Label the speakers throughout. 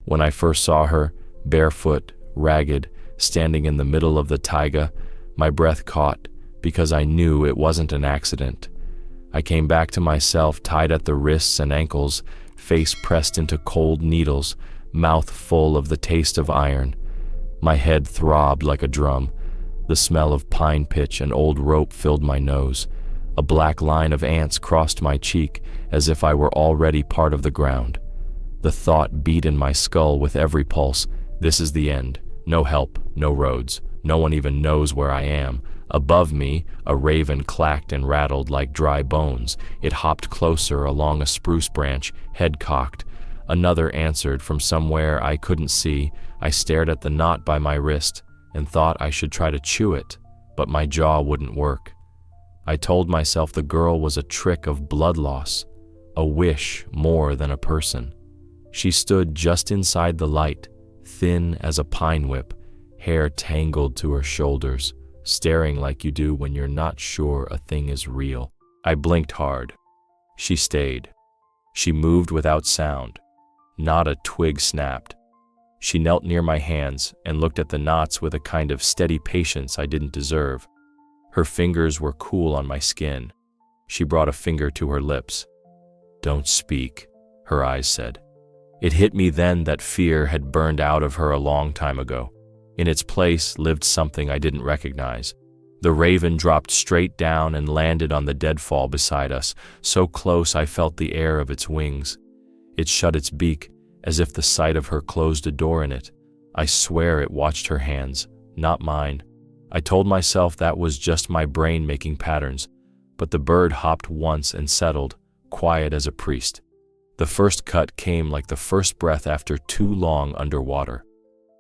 Speaker 1: When I first saw her, barefoot, ragged, standing in the middle of the taiga, my breath caught because I knew it wasn't an accident. I came back to myself, tied at the wrists and ankles, face pressed into cold needles, mouth full of the taste of iron. My head throbbed like a drum. The smell of pine pitch and old rope filled my nose. A black line of ants crossed my cheek as if I were already part of the ground. The thought beat in my skull with every pulse. This is the end. No help, no roads. No one even knows where I am. Above me, a raven clacked and rattled like dry bones. It hopped closer along a spruce branch, head cocked. Another answered from somewhere I couldn't see. I stared at the knot by my wrist and thought I should try to chew it, but my jaw wouldn't work. I told myself the girl was a trick of blood loss, a wish more than a person. She stood just inside the light, thin as a pine whip, hair tangled to her shoulders, staring like you do when you're not sure a thing is real. I blinked hard. She stayed. She moved without sound. Not a twig snapped. She knelt near my hands and looked at the knots with a kind of steady patience I didn't deserve. Her fingers were cool on my skin. She brought a finger to her lips. "Don't speak," her eyes said. It hit me then that fear had burned out of her a long time ago. In its place lived something I didn't recognize. The raven dropped straight down and landed on the deadfall beside us, so close I felt the air of its wings. It shut its beak, as if the sight of her closed a door in it. I swear it watched her hands, not mine. I told myself that was just my brain making patterns, but the bird hopped once and settled, quiet as a priest. The first cut came like the first breath after too long underwater.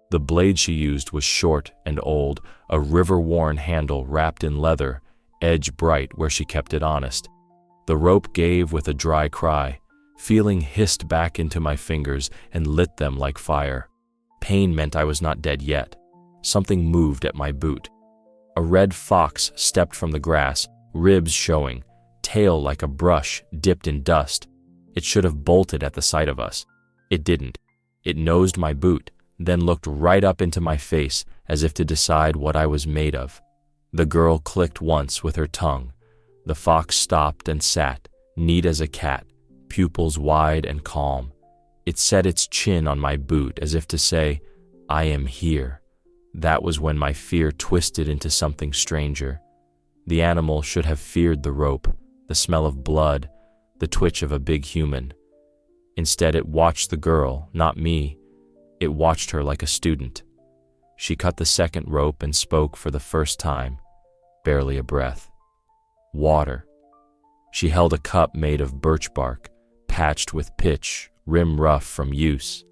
Speaker 1: The blade she used was short and old, a river-worn handle wrapped in leather, edge bright where she kept it honest. The rope gave with a dry cry. Feeling hissed back into my fingers and lit them like fire. Pain meant I was not dead yet. Something moved at my boot. A red fox stepped from the grass, ribs showing, tail like a brush dipped in dust. It should have bolted at the sight of us. It didn't. It nosed my boot, then looked right up into my face as if to decide what I was made of. The girl clicked once with her tongue. The fox stopped and sat, neat as a cat, pupils wide and calm. It set its chin on my boot as if to say, "I am here." That was when my fear twisted into something stranger. The animal should have feared the rope, the smell of blood, the twitch of a big human. Instead, it watched the girl, not me. It watched her like a student. She cut the second rope and spoke for the first time, barely a breath. Water. She held a cup made of birch bark, patched with pitch, rim rough from use.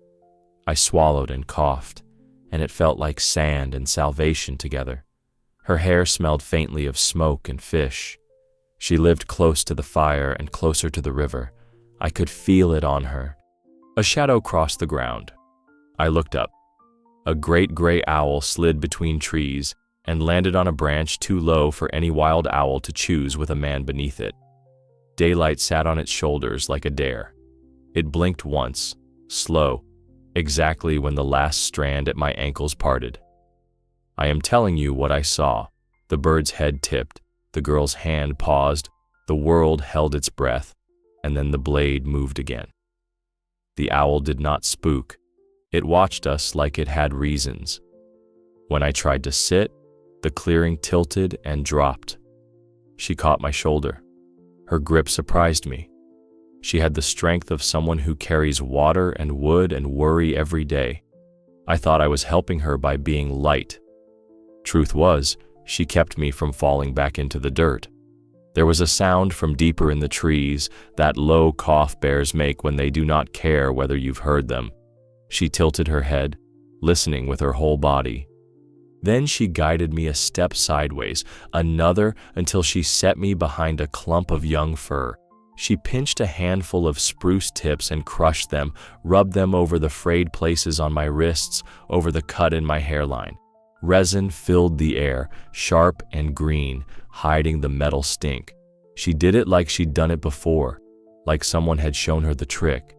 Speaker 1: I swallowed and coughed, and it felt like sand and salvation together. Her hair smelled faintly of smoke and fish. She lived close to the fire and closer to the river. I could feel it on her. A shadow crossed the ground. I looked up. A great gray owl slid between trees and landed on a branch too low for any wild owl to choose with a man beneath it. Daylight sat on its shoulders like a dare. It blinked once, slow, exactly when the last strand at my ankles parted. I am telling you what I saw. The bird's head tipped, the girl's hand paused, the world held its breath, and then the blade moved again. The owl did not spook. It watched us like it had reasons. When I tried to sit, the clearing tilted and dropped. She caught my shoulder. Her grip surprised me. She had the strength of someone who carries water and wood and worry every day. I thought I was helping her by being light. Truth was, she kept me from falling back into the dirt. There was a sound from deeper in the trees, that low cough bears make when they do not care whether you've heard them. She tilted her head, listening with her whole body. Then she guided me a step sideways, another until she set me behind a clump of young fir. She pinched a handful of spruce tips and crushed them, rubbed them over the frayed places on my wrists, over the cut in my hairline. Resin filled the air, sharp and green, hiding the metal stink. She did it like she'd done it before, like someone had shown her the trick.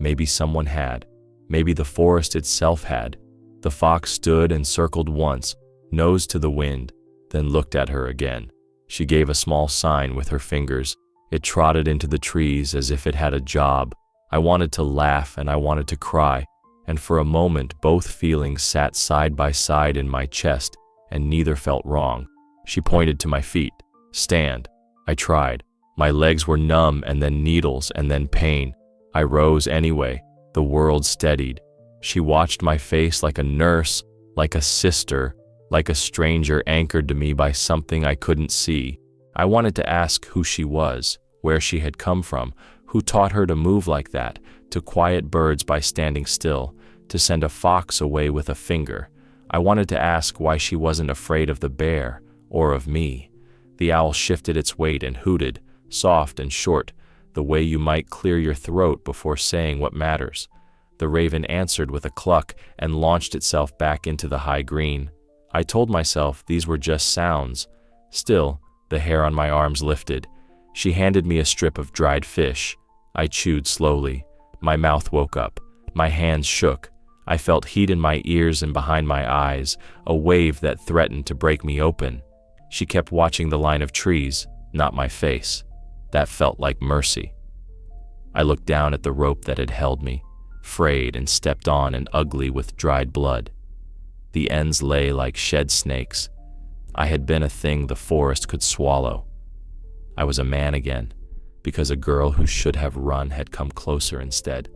Speaker 1: Maybe someone had. Maybe the forest itself had. The fox stood and circled once, nose to the wind, then looked at her again. She gave a small sign with her fingers. It trotted into the trees as if it had a job. I wanted to laugh and I wanted to cry, and for a moment both feelings sat side by side in my chest, and neither felt wrong. She pointed to my feet. Stand. I tried. My legs were numb, and then needles, and then pain. I rose anyway. The world steadied. She watched my face like a nurse, like a sister, like a stranger anchored to me by something I couldn't see. I wanted to ask who she was, where she had come from, who taught her to move like that, to quiet birds by standing still, to send a fox away with a finger. I wanted to ask why she wasn't afraid of the bear, or of me. The owl shifted its weight and hooted, soft and short, the way you might clear your throat before saying what matters. The raven answered with a cluck and launched itself back into the high green. I told myself these were just sounds. Still, the hair on my arms lifted. She handed me a strip of dried fish. I chewed slowly. My mouth woke up. My hands shook. I felt heat in my ears and behind my eyes, a wave that threatened to break me open. She kept watching the line of trees, not my face. That felt like mercy. I looked down at the rope that had held me, frayed and stepped on and ugly with dried blood. The ends lay like shed snakes. I had been a thing the forest could swallow. I was a man again, because a girl who should have run had come closer instead.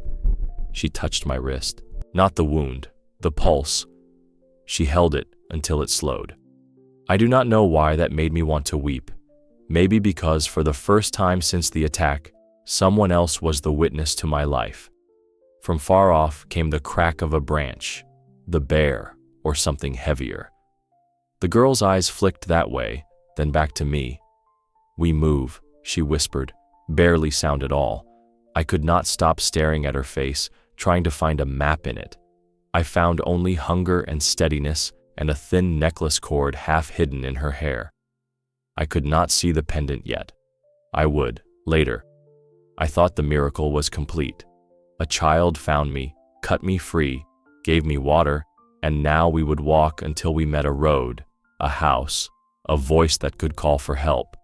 Speaker 1: She touched my wrist, not the wound, the pulse. She held it until it slowed. I do not know why that made me want to weep. Maybe because for the first time since the attack, someone else was the witness to my life. From far off came the crack of a branch, the bear, or something heavier. The girl's eyes flicked that way, then back to me. "We move," she whispered, barely sound at all. I could not stop staring at her face, trying to find a map in it. I found only hunger and steadiness and a thin necklace cord half hidden in her hair. I could not see the pendant yet. I would, later. I thought the miracle was complete. A child found me, cut me free, gave me water, and now we would walk until we met a road, a house, a voice that could call for help.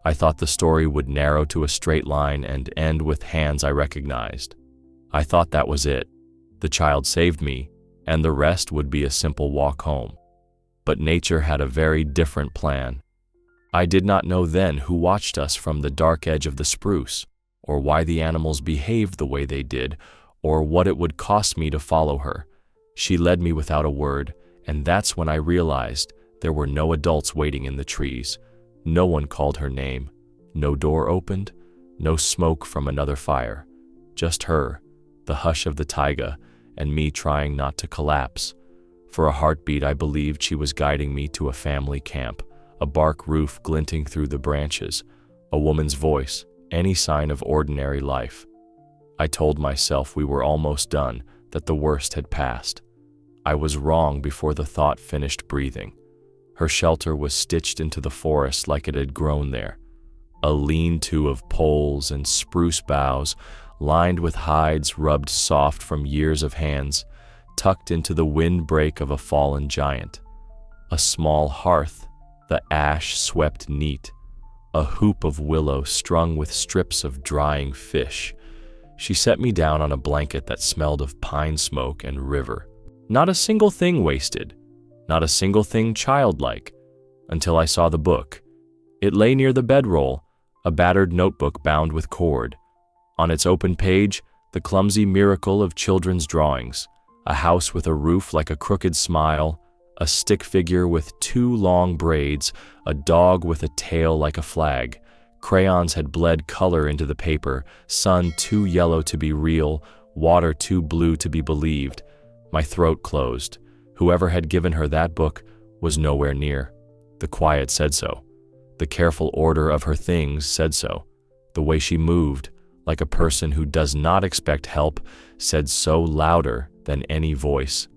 Speaker 1: I thought the story would narrow to a straight line and end with hands I recognized. I thought that was it. The child saved me, and the rest would be a simple walk home. But nature had a very different plan. I did not know then who watched us from the dark edge of the spruce, or why the animals behaved the way they did, or what it would cost me to follow her. She led me without a word, and that's when I realized there were no adults waiting in the trees. No one called her name. No door opened, no smoke from another fire. Just her, the hush of the taiga, and me trying not to collapse. For a heartbeat, I believed she was guiding me to a family camp, a bark roof glinting through the branches, a woman's voice, any sign of ordinary life. I told myself we were almost done, that the worst had passed. I was wrong before the thought finished breathing. Her shelter was stitched into the forest like it had grown there. A lean-to of poles and spruce boughs, lined with hides rubbed soft from years of hands, tucked into the windbreak of a fallen giant. A small hearth, the ash swept neat. A hoop of willow strung with strips of drying fish. She set me down on a blanket that smelled of pine smoke and river. Not a single thing wasted, not a single thing childlike, until I saw the book. It lay near the bedroll, a battered notebook bound with cord. On its open page, the clumsy miracle of children's drawings, a house with a roof like a crooked smile, a stick figure with 2 long braids, a dog with a tail like a flag. Crayons had bled color into the paper, sun too yellow to be real, water too blue to be believed. My throat closed. Whoever had given her that book was nowhere near. The quiet said so. The careful order of her things said so. The way she moved, like a person who does not expect help, said so louder than any voice.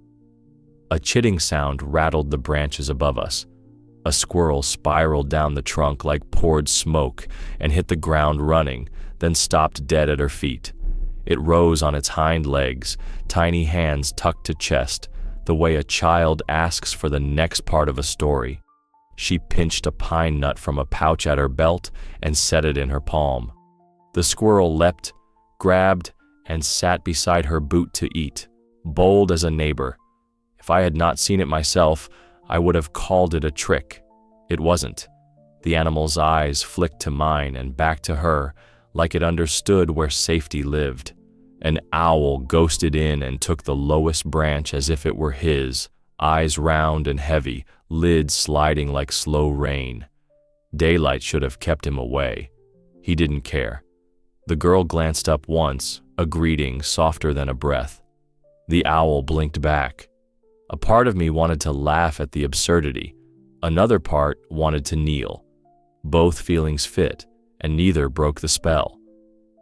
Speaker 1: A chitting sound rattled the branches above us. A squirrel spiraled down the trunk like poured smoke and hit the ground running, then stopped dead at her feet. It rose on its hind legs, tiny hands tucked to chest, the way a child asks for the next part of a story. She pinched a pine nut from a pouch at her belt and set it in her palm. The squirrel leapt, grabbed, and sat beside her boot to eat, bold as a neighbor. If I had not seen it myself, I would have called it a trick. It wasn't. The animal's eyes flicked to mine and back to her, like it understood where safety lived. An owl ghosted in and took the lowest branch as if it were his, eyes round and heavy, lids sliding like slow rain. Daylight should have kept him away. He didn't care. The girl glanced up once, a greeting softer than a breath. The owl blinked back. A part of me wanted to laugh at the absurdity. Another part wanted to kneel. Both feelings fit, and neither broke the spell.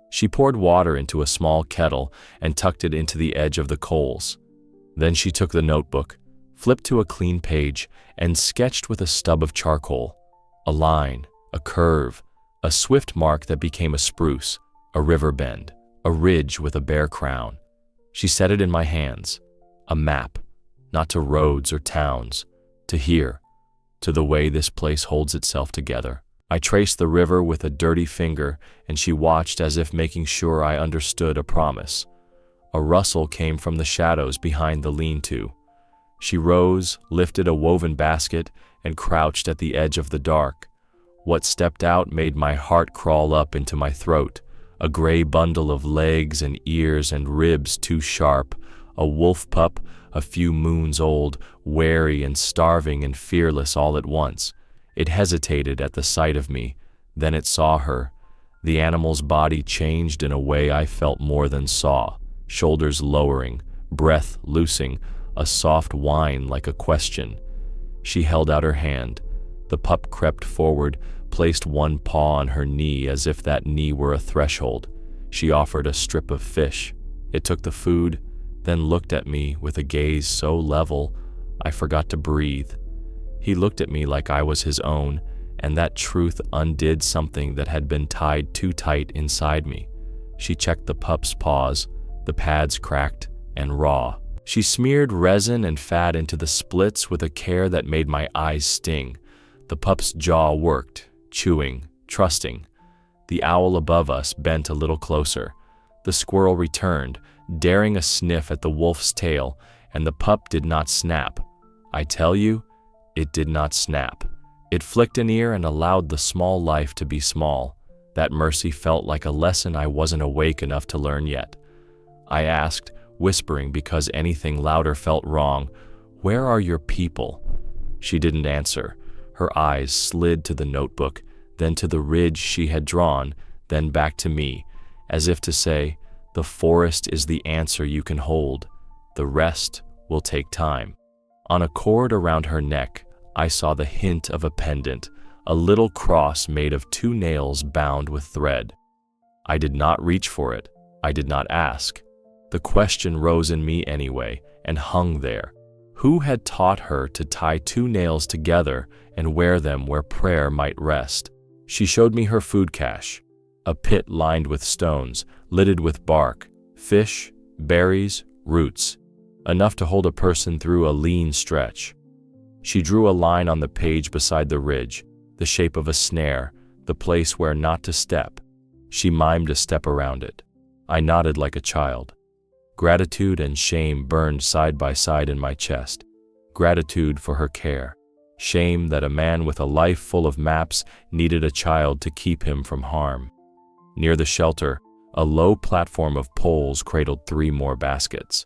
Speaker 1: She poured water into a small kettle and tucked it into the edge of the coals. Then she took the notebook, flipped to a clean page, and sketched with a stub of charcoal. A line, a curve, a swift mark that became a spruce, a river bend, a ridge with a bare crown. She set it in my hands. A map, not to roads or towns, to here, to the way this place holds itself together. I traced the river with a dirty finger, and she watched as if making sure I understood a promise. A rustle came from the shadows behind the lean-to. She rose, lifted a woven basket, and crouched at the edge of the dark. What stepped out made my heart crawl up into my throat. A gray bundle of legs and ears and ribs too sharp, a wolf pup a few moons old, wary and starving and fearless all at once. It hesitated at the sight of me, then it saw her. The animal's body changed in a way I felt more than saw, shoulders lowering, breath loosing, a soft whine like a question. She held out her hand. The pup crept forward, placed one paw on her knee as if that knee were a threshold. She offered a strip of fish. It took the food, then looked at me with a gaze so level I forgot to breathe. He looked at me like I was his own, and that truth undid something that had been tied too tight inside me. She checked the pup's paws, the pads cracked and raw. She smeared resin and fat into the splits with a care that made my eyes sting. The pup's jaw worked, chewing, trusting. The owl above us bent a little closer. The squirrel returned, daring a sniff at the wolf's tail, and the pup did not snap. I tell you, it did not snap. It flicked an ear and allowed the small life to be small. That mercy felt like a lesson I wasn't awake enough to learn yet. I asked, whispering because anything louder felt wrong, "Where are your people?" She didn't answer. Her eyes slid to the notebook, then to the ridge she had drawn, then back to me, as if to say, "The forest is the answer you can hold. The rest will take time." On a cord around her neck, I saw the hint of a pendant, a little cross made of 2 nails bound with thread. I did not reach for it. I did not ask. The question rose in me anyway and hung there. Who had taught her to tie 2 nails together and wear them where prayer might rest? She showed me her food cache, a pit lined with stones, lidded with bark, fish, berries, roots, enough to hold a person through a lean stretch. She drew a line on the page beside the ridge, the shape of a snare, the place where not to step. She mimed a step around it. I nodded like a child. Gratitude and shame burned side by side in my chest. Gratitude for her care. Shame that a man with a life full of maps needed a child to keep him from harm. Near the shelter, a low platform of poles cradled 3 more baskets.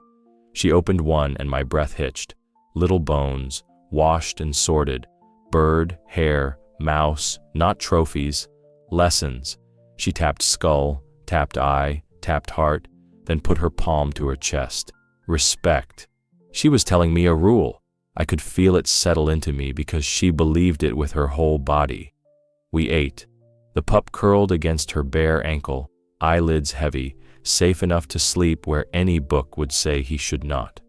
Speaker 1: She opened one and my breath hitched. Little bones, washed and sorted, bird, hare, mouse, not trophies, lessons. She tapped skull, tapped eye, tapped heart, then put her palm to her chest. Respect. She was telling me a rule. I could feel it settle into me because she believed it with her whole body. We ate. The pup curled against her bare ankle, eyelids heavy, safe enough to sleep where any book would say he should not.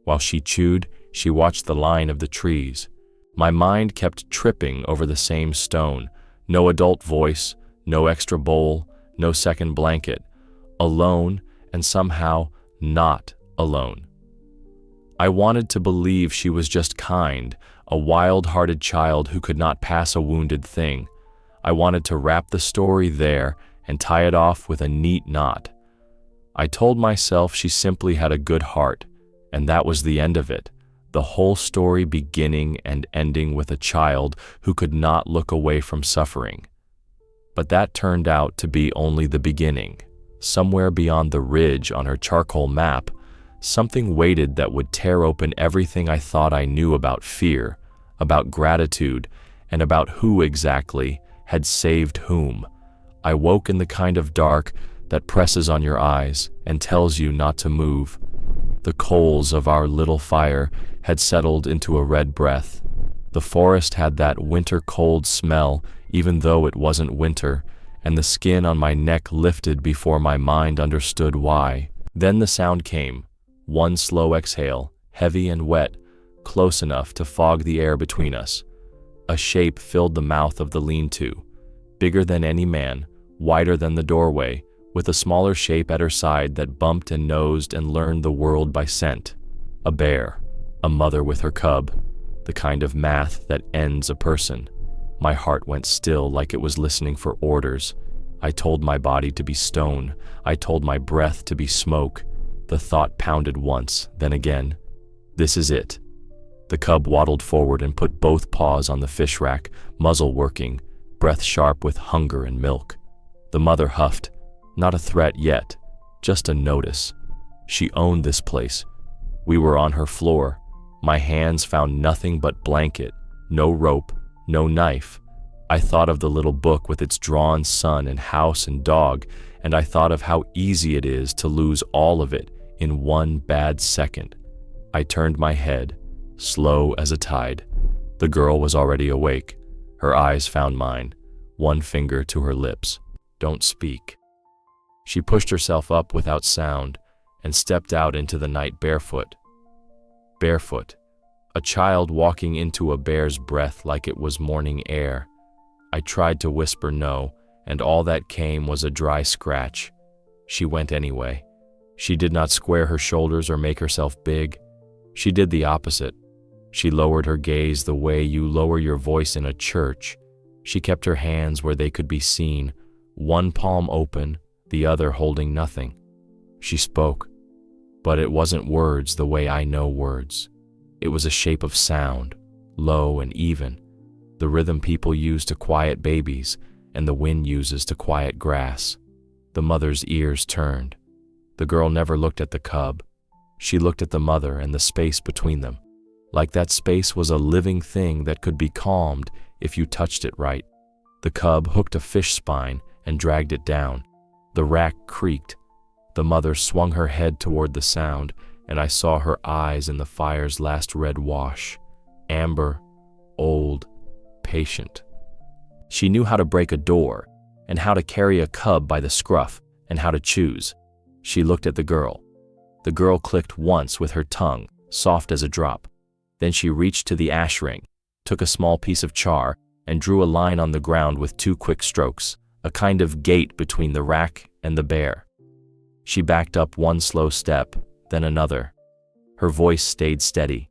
Speaker 1: While she chewed, she watched the line of the trees. My mind kept tripping over the same stone. No adult voice, no extra bowl, no second blanket. alone, and somehow not alone. I wanted to believe she was just kind, a wild-hearted child who could not pass a wounded thing. I wanted to wrap the story there and tie it off with a neat knot. I told myself she simply had a good heart, and that was the end of it. The whole story beginning and ending with a child who could not look away from suffering. But that turned out to be only the beginning. Somewhere beyond the ridge on her charcoal map, something waited that would tear open everything I thought I knew about fear, about gratitude, and about who exactly had saved whom. I woke in the kind of dark that presses on your eyes and tells you not to move. The coals of our little fire had settled into a red breath. The forest had that winter cold smell, even though it wasn't winter, and the skin on my neck lifted before my mind understood why. Then the sound came, one slow exhale, heavy and wet, close enough to fog the air between us. A shape filled the mouth of the lean-to, bigger than any man, wider than the doorway, with a smaller shape at her side that bumped and nosed and learned the world by scent. A bear, a mother with her cub, the kind of math that ends a person. My heart went still like it was listening for orders. I told my body to be stone. I told my breath to be smoke. The thought pounded once, then again. This is it. The cub waddled forward and put both paws on the fish rack, muzzle working, breath sharp with hunger and milk. The mother huffed. Not a threat yet, just a notice. She owned this place. We were on her floor. My hands found nothing but blanket, no rope, no knife. I thought of the little book with its drawn sun and house and dog, and I thought of how easy it is to lose all of it in one bad second. I turned my head, slow as a tide. The girl was already awake. Her eyes found mine, one finger to her lips. Don't speak. She pushed herself up without sound and stepped out into the night barefoot. Barefoot, a child walking into a bear's breath like it was morning air. I tried to whisper no, and all that came was a dry scratch. She went anyway. She did not square her shoulders or make herself big. She did the opposite. She lowered her gaze the way you lower your voice in a church. She kept her hands where they could be seen, one palm open, the other holding nothing. She spoke, but it wasn't words the way I know words. It was a shape of sound, low and even, the rhythm people use to quiet babies and the wind uses to quiet grass. The mother's ears turned. The girl never looked at the cub. She looked at the mother and the space between them, like that space was a living thing that could be calmed if you touched it right. The cub hooked a fish spine and dragged it down. The rack creaked. The mother swung her head toward the sound, and I saw her eyes in the fire's last red wash. Amber, old, patient. She knew how to break a door, and how to carry a cub by the scruff, and how to choose. She looked at the girl. The girl clicked once with her tongue, soft as a drop. Then she reached to the ash ring, took a small piece of char, and drew a line on the ground with 2 quick strokes, a kind of gate between the rack and the bear. She backed up 1 slow step, then another. Her voice stayed steady.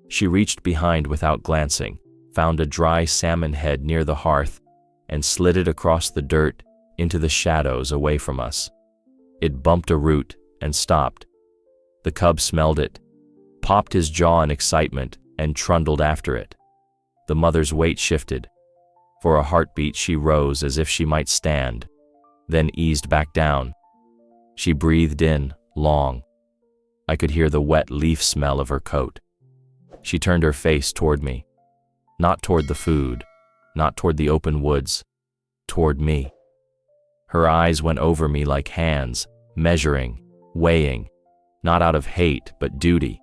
Speaker 1: She reached behind without glancing, found a dry salmon head near the hearth, and slid it across the dirt into the shadows away from us. It bumped a root and stopped. The cub smelled it, popped his jaw in excitement, and trundled after it. The mother's weight shifted. For a heartbeat she rose as if she might stand, then eased back down. She breathed in, long. I could hear the wet leaf smell of her coat. She turned her face toward me. Not toward the food, not toward the open woods, toward me. Her eyes went over me like hands, measuring, weighing, not out of hate but duty.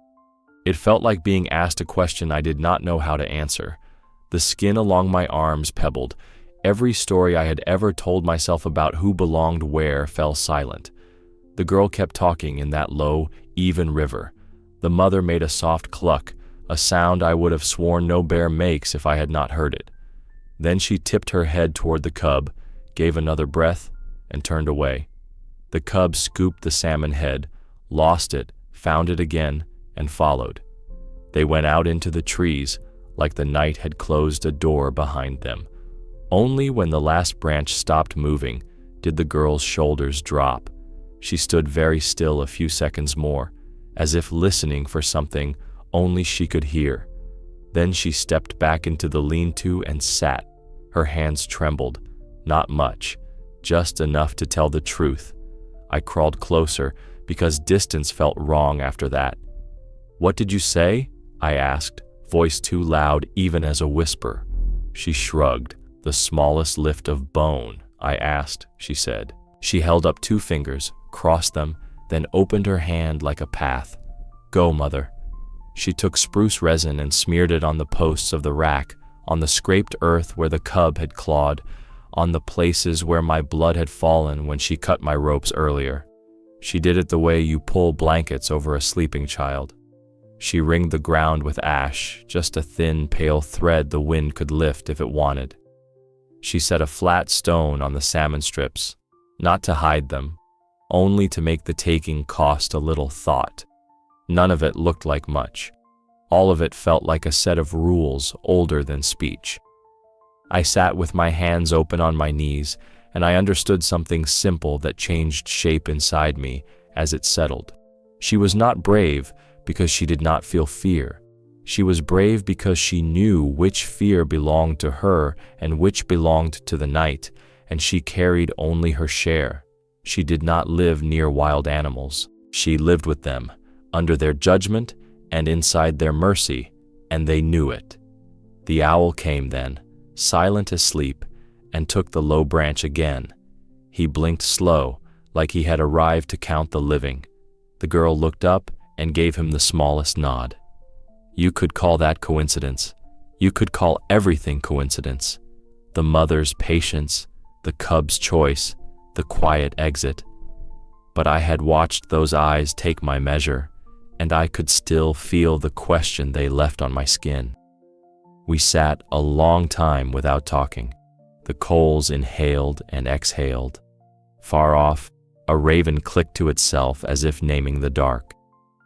Speaker 1: It felt like being asked a question I did not know how to answer. The skin along my arms pebbled. Every story I had ever told myself about who belonged where fell silent. The girl kept talking in that low, even river. The mother made a soft cluck, a sound I would have sworn no bear makes if I had not heard it. Then she tipped her head toward the cub, gave another breath, and turned away. The cub scooped the salmon head, lost it, found it again, and followed. They went out into the trees, like the night had closed a door behind them. Only when the last branch stopped moving did the girl's shoulders drop. She stood very still a few seconds more, as if listening for something only she could hear. Then she stepped back into the lean-to and sat. Her hands trembled, not much, just enough to tell the truth. I crawled closer because distance felt wrong after that. "What did you say?" I asked, voice too loud even as a whisper. She shrugged. "The smallest lift of bone, I asked," she said. She held up 2 fingers, crossed them, then opened her hand like a path. "Go, mother." She took spruce resin and smeared it on the posts of the rack, on the scraped earth where the cub had clawed, on the places where my blood had fallen when she cut my ropes earlier. She did it the way you pull blankets over a sleeping child. She ringed the ground with ash, just a thin, pale thread the wind could lift if it wanted. She set a flat stone on the salmon strips, not to hide them, only to make the taking cost a little thought. None of it looked like much. All of it felt like a set of rules older than speech. I sat with my hands open on my knees, and I understood something simple that changed shape inside me as it settled. She was not brave because she did not feel fear. She was brave because she knew which fear belonged to her and which belonged to the night, and she carried only her share. She did not live near wild animals. She lived with them, under their judgment and inside their mercy, and they knew it. The owl came then, silent as sleep, and took the low branch again. He blinked slow, like he had arrived to count the living. The girl looked up and gave him the smallest nod. You could call that coincidence. You could call everything coincidence. The mother's patience, the cub's choice, the quiet exit. But I had watched those eyes take my measure, and I could still feel the question they left on my skin. We sat a long time without talking. The coals inhaled and exhaled. Far off, a raven clicked to itself as if naming the dark.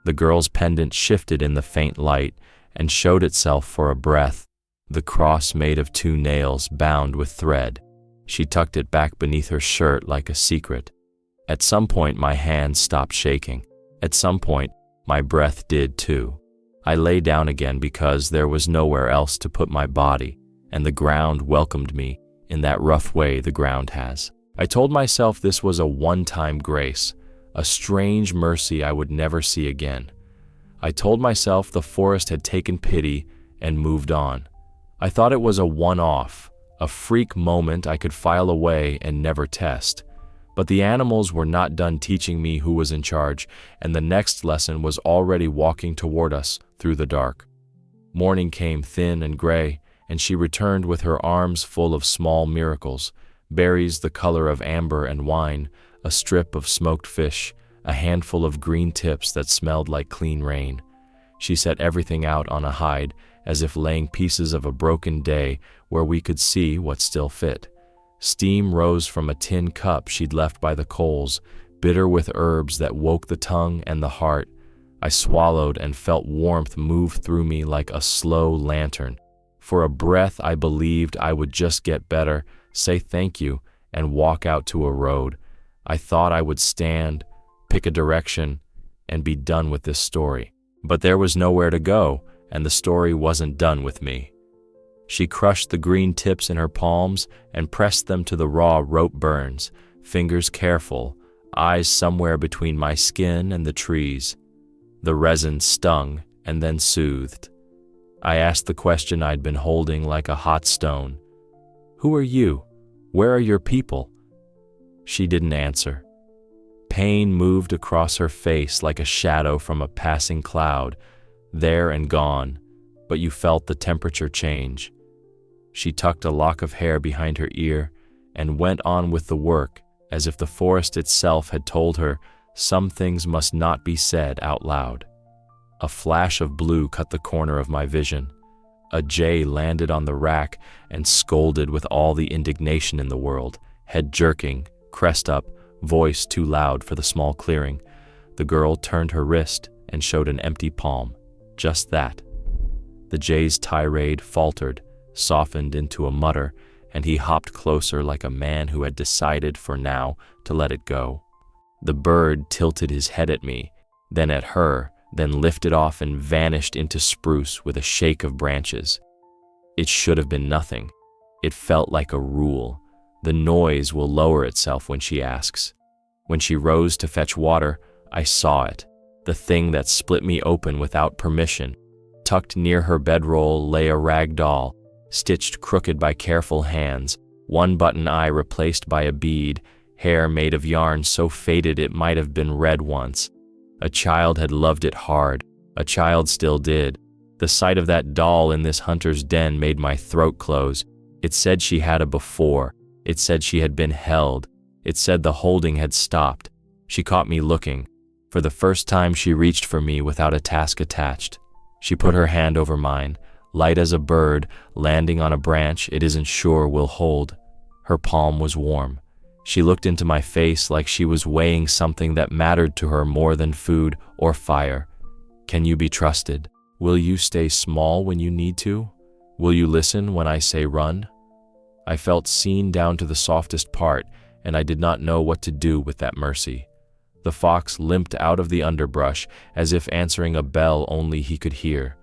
Speaker 1: The girl's pendant shifted in the faint light and showed itself for a breath, the cross made of 2 nails bound with thread. She tucked it back beneath her shirt like a secret. At some point, my hands stopped shaking. At some point, my breath did too. I lay down again because there was nowhere else to put my body, and the ground welcomed me in that rough way the ground has. I told myself this was a one-time grace, a strange mercy I would never see again. I told myself the forest had taken pity and moved on. I thought it was a one-off, a freak moment I could file away and never test. But the animals were not done teaching me who was in charge, and the next lesson was already walking toward us through the dark. Morning came thin and gray, and she returned with her arms full of small miracles, berries the color of amber and wine, a strip of smoked fish, a handful of green tips that smelled like clean rain. She set everything out on a hide, as if laying pieces of a broken day where we could see what still fit. Steam rose from a tin cup she'd left by the coals, bitter with herbs that woke the tongue and the heart. I swallowed and felt warmth move through me like a slow lantern. For a breath, I believed I would just get better, say thank you, and walk out to a road. I thought I would stand, pick a direction, and be done with this story. But there was nowhere to go, and the story wasn't done with me. She crushed the green tips in her palms and pressed them to the raw rope burns, fingers careful, eyes somewhere between my skin and the trees. The resin stung and then soothed. I asked the question I'd been holding like a hot stone. Who are you? Where are your people? She didn't answer. Pain moved across her face like a shadow from a passing cloud, there and gone, but you felt the temperature change. She tucked a lock of hair behind her ear and went on with the work, as if the forest itself had told her some things must not be said out loud. A flash of blue cut the corner of my vision. A jay landed on the rack and scolded with all the indignation in the world, head jerking, crest up, voice too loud for the small clearing. The girl turned her wrist and showed an empty palm. Just that. The jay's tirade faltered, softened into a mutter, and he hopped closer like a man who had decided for now to let it go. The bird tilted his head at me, then at her, then lifted off and vanished into spruce with a shake of branches. It should have been nothing. It felt like a rule. The noise will lower itself when she asks. When she rose to fetch water, I saw it, the thing that split me open without permission. Tucked near her bedroll lay a rag doll, stitched crooked by careful hands, one button eye replaced by a bead, hair made of yarn so faded it might have been red once. A child had loved it hard. A child still did. The sight of that doll in this hunter's den made my throat close. It said she had a before. It said she had been held. It said the holding had stopped. She caught me looking. For the first time she reached for me without a task attached. She put her hand over mine, light as a bird landing on a branch it isn't sure will hold. Her palm was warm. She looked into my face like she was weighing something that mattered to her more than food or fire. Can you be trusted? Will you stay small when you need to? Will you listen when I say run? I felt seen down to the softest part, and I did not know what to do with that mercy. The fox limped out of the underbrush as if answering a bell only he could hear.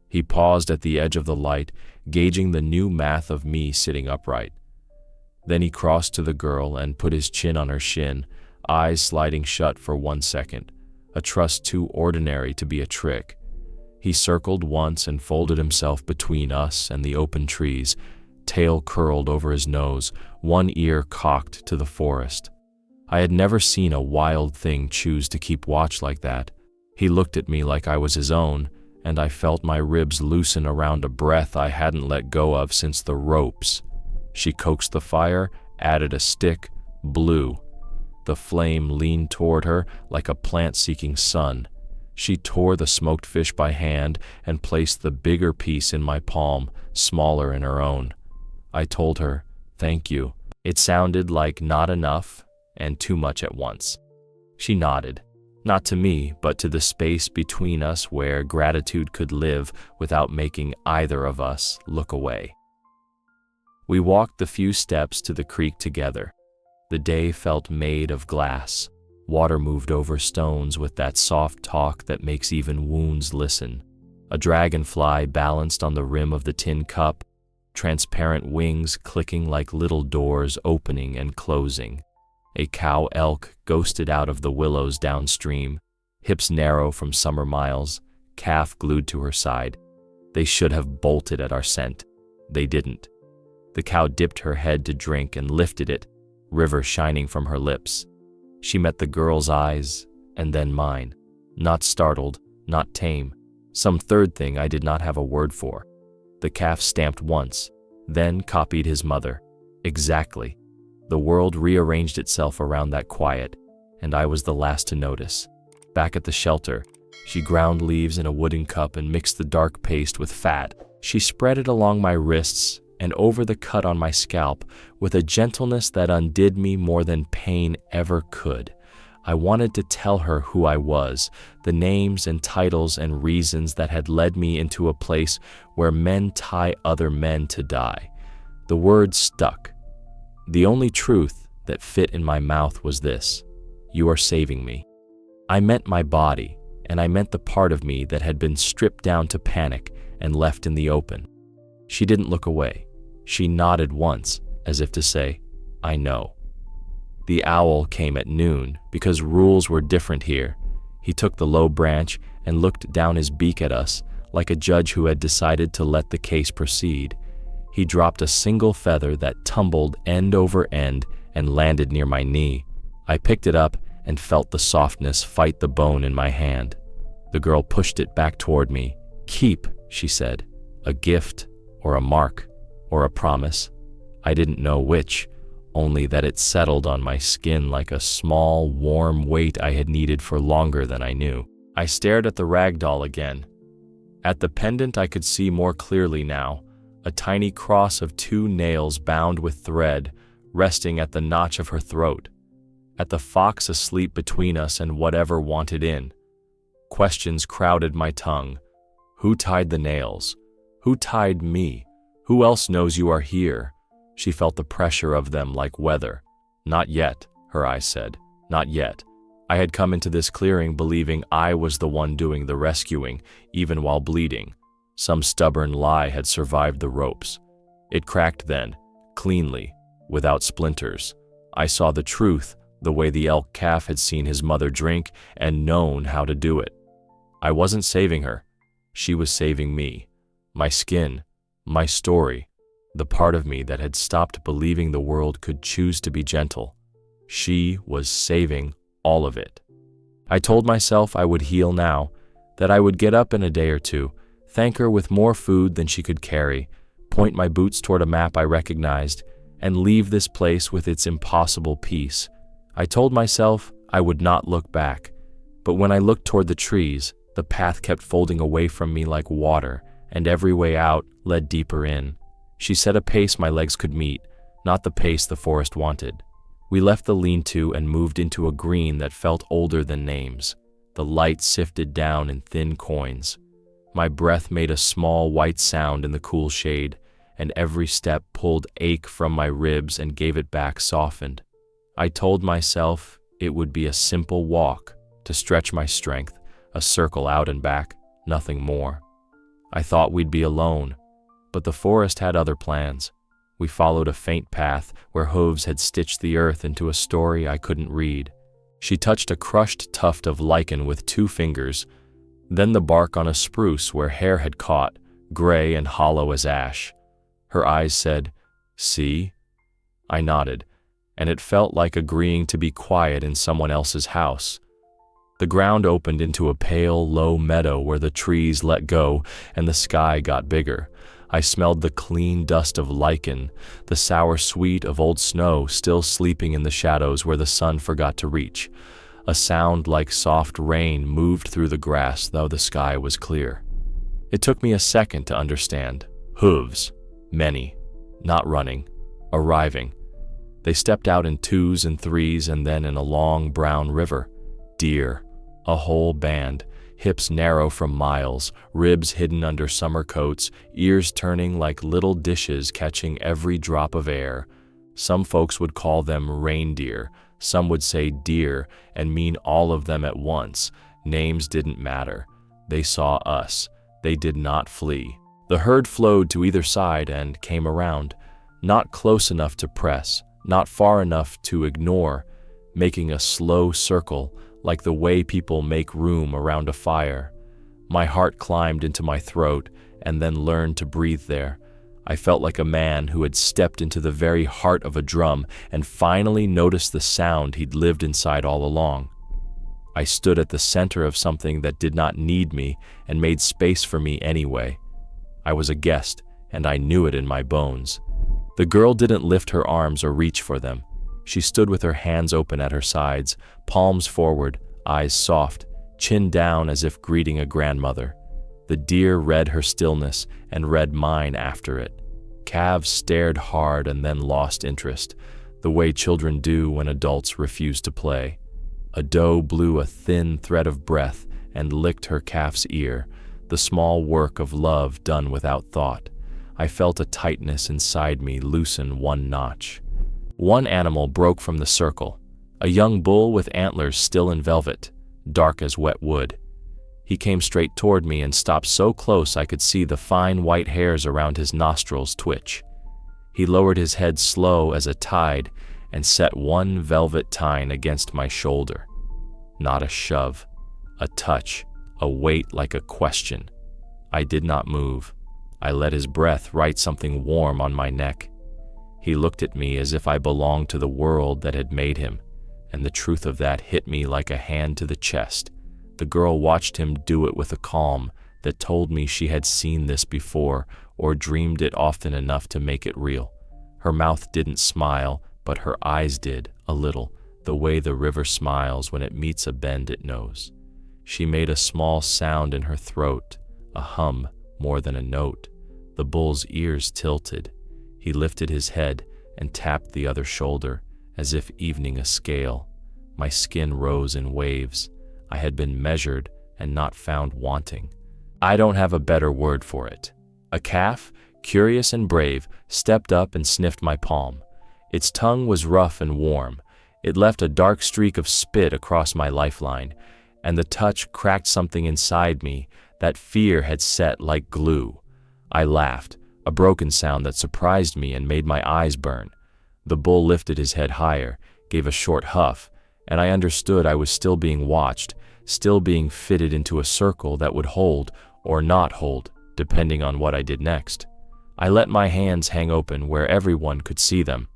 Speaker 1: He paused at the edge of the light, gauging the new math of me sitting upright. Then he crossed to the girl and put his chin on her shin, eyes sliding shut for 1 second, a trust too ordinary to be a trick. He circled once and folded himself between us and the open trees, tail curled over his nose, one ear cocked to the forest. I had never seen a wild thing choose to keep watch like that. He looked at me like I was his own, and I felt my ribs loosen around a breath I hadn't let go of since the ropes. She coaxed the fire, added a stick, blew. The flame leaned toward her like a plant-seeking sun. She tore the smoked fish by hand and placed the bigger piece in my palm, smaller in her own. I told her, "Thank you." It sounded like not enough and too much at once. She nodded, not to me, but to the space between us where gratitude could live without making either of us look away. We walked the few steps to the creek together. The day felt made of glass. Water moved over stones with that soft talk that makes even wounds listen. A dragonfly balanced on the rim of the tin cup, transparent wings clicking like little doors opening and closing. A cow elk ghosted out of the willows downstream, hips narrow from summer miles, calf glued to her side. They should have bolted at our scent. They didn't. The cow dipped her head to drink and lifted it, river shining from her lips. She met the girl's eyes, and then mine. Not startled, not tame. Some third thing I did not have a word for. The calf stamped once, then copied his mother. Exactly. The world rearranged itself around that quiet, and I was the last to notice. Back at the shelter, she ground leaves in a wooden cup and mixed the dark paste with fat. She spread it along my wrists and over the cut on my scalp with a gentleness that undid me more than pain ever could. I wanted to tell her who I was, the names and titles and reasons that had led me into a place where men tie other men to die. The words stuck. The only truth that fit in my mouth was this: you are saving me. I meant my body, and I meant the part of me that had been stripped down to panic and left in the open. She didn't look away. She nodded once, as if to say, I know. The owl came at noon because rules were different here. He took the low branch and looked down his beak at us like a judge who had decided to let the case proceed. He dropped a single feather that tumbled end over end and landed near my knee. I picked it up and felt the softness fight the bone in my hand. The girl pushed it back toward me. Keep, she said, a gift or a mark or a promise. I didn't know which, only that it settled on my skin like a small, warm weight I had needed for longer than I knew. I stared at the rag doll again. At the pendant I could see more clearly now, a tiny cross of 2 nails bound with thread resting at the notch of her throat. at the fox asleep between us and whatever wanted in. Questions crowded my tongue. Who tied the nails? Who tied me? Who else knows you are here? She felt the pressure of them like weather. Not yet, her eyes said. Not yet. I had come into this clearing believing I was the one doing the rescuing, even while bleeding. Some stubborn lie had survived the ropes. It cracked then, cleanly, without splinters. I saw the truth, the way the elk calf had seen his mother drink and known how to do it. I wasn't saving her. She was saving me. My skin, my story, the part of me that had stopped believing the world could choose to be gentle. She was saving all of it. I told myself I would heal now, that I would get up in a day or two, thank her with more food than she could carry, point my boots toward a map I recognized, and leave this place with its impossible peace. I told myself I would not look back, but when I looked toward the trees, the path kept folding away from me like water, and every way out led deeper in. She set a pace my legs could meet, not the pace the forest wanted. We left the lean-to and moved into a green that felt older than names. The light sifted down in thin coins. My breath made a small white sound in the cool shade, and every step pulled ache from my ribs and gave it back softened. I told myself it would be a simple walk, to stretch my strength, a circle out and back, nothing more. I thought we'd be alone, but the forest had other plans. We followed a faint path where hooves had stitched the earth into a story I couldn't read. She touched a crushed tuft of lichen with 2 fingers, then the bark on a spruce where hair had caught, gray and hollow as ash. Her eyes said, "See?" I nodded, and it felt like agreeing to be quiet in someone else's house. The ground opened into a pale, low meadow where the trees let go and the sky got bigger. I smelled the clean dust of lichen, the sour sweet of old snow still sleeping in the shadows where the sun forgot to reach. A sound like soft rain moved through the grass, though the sky was clear. It took me a second to understand. Hooves. Many. Not running. Arriving. They stepped out in 2s and 3s and then in a long brown river. Deer. A whole band. Hips narrow from miles, ribs hidden under summer coats, ears turning like little dishes catching every drop of air. Some folks would call them reindeer. Some would say deer and mean all of them at once. Names didn't matter. They saw us. They did not flee. The herd flowed to either side and came around, not close enough to press, not far enough to ignore, making a slow circle like the way people make room around a fire. My heart climbed into my throat and then learned to breathe there. I felt like a man who had stepped into the very heart of a drum and finally noticed the sound he'd lived inside all along. I stood at the center of something that did not need me and made space for me anyway. I was a guest, and I knew it in my bones. The girl didn't lift her arms or reach for them. She stood with her hands open at her sides, palms forward, eyes soft, chin down as if greeting a grandmother. The deer read her stillness and read mine after it. Calves stared hard and then lost interest, the way children do when adults refuse to play. A doe blew a thin thread of breath and licked her calf's ear, the small work of love done without thought. I felt a tightness inside me loosen one notch. One animal broke from the circle, a young bull with antlers still in velvet, dark as wet wood. He came straight toward me and stopped so close I could see the fine white hairs around his nostrils twitch. He lowered his head slow as a tide and set one velvet tine against my shoulder. Not a shove, a touch, a weight like a question. I did not move. I let his breath write something warm on my neck. He looked at me as if I belonged to the world that had made him, and the truth of that hit me like a hand to the chest. The girl watched him do it with a calm that told me she had seen this before or dreamed it often enough to make it real. Her mouth didn't smile, but her eyes did, a little, the way the river smiles when it meets a bend it knows. She made a small sound in her throat, a hum more than a note. The bull's ears tilted. He lifted his head and tapped the other shoulder, as if evening a scale. My skin rose in waves. I had been measured and not found wanting. I don't have a better word for it. A calf, curious and brave, stepped up and sniffed my palm. Its tongue was rough and warm. It left a dark streak of spit across my lifeline, and the touch cracked something inside me that fear had set like glue. I laughed, a broken sound that surprised me and made my eyes burn. The bull lifted his head higher, gave a short huff, and I understood I was still being watched, still being fitted into a circle that would hold or not hold, depending on what I did next. I let my hands hang open where everyone could see them.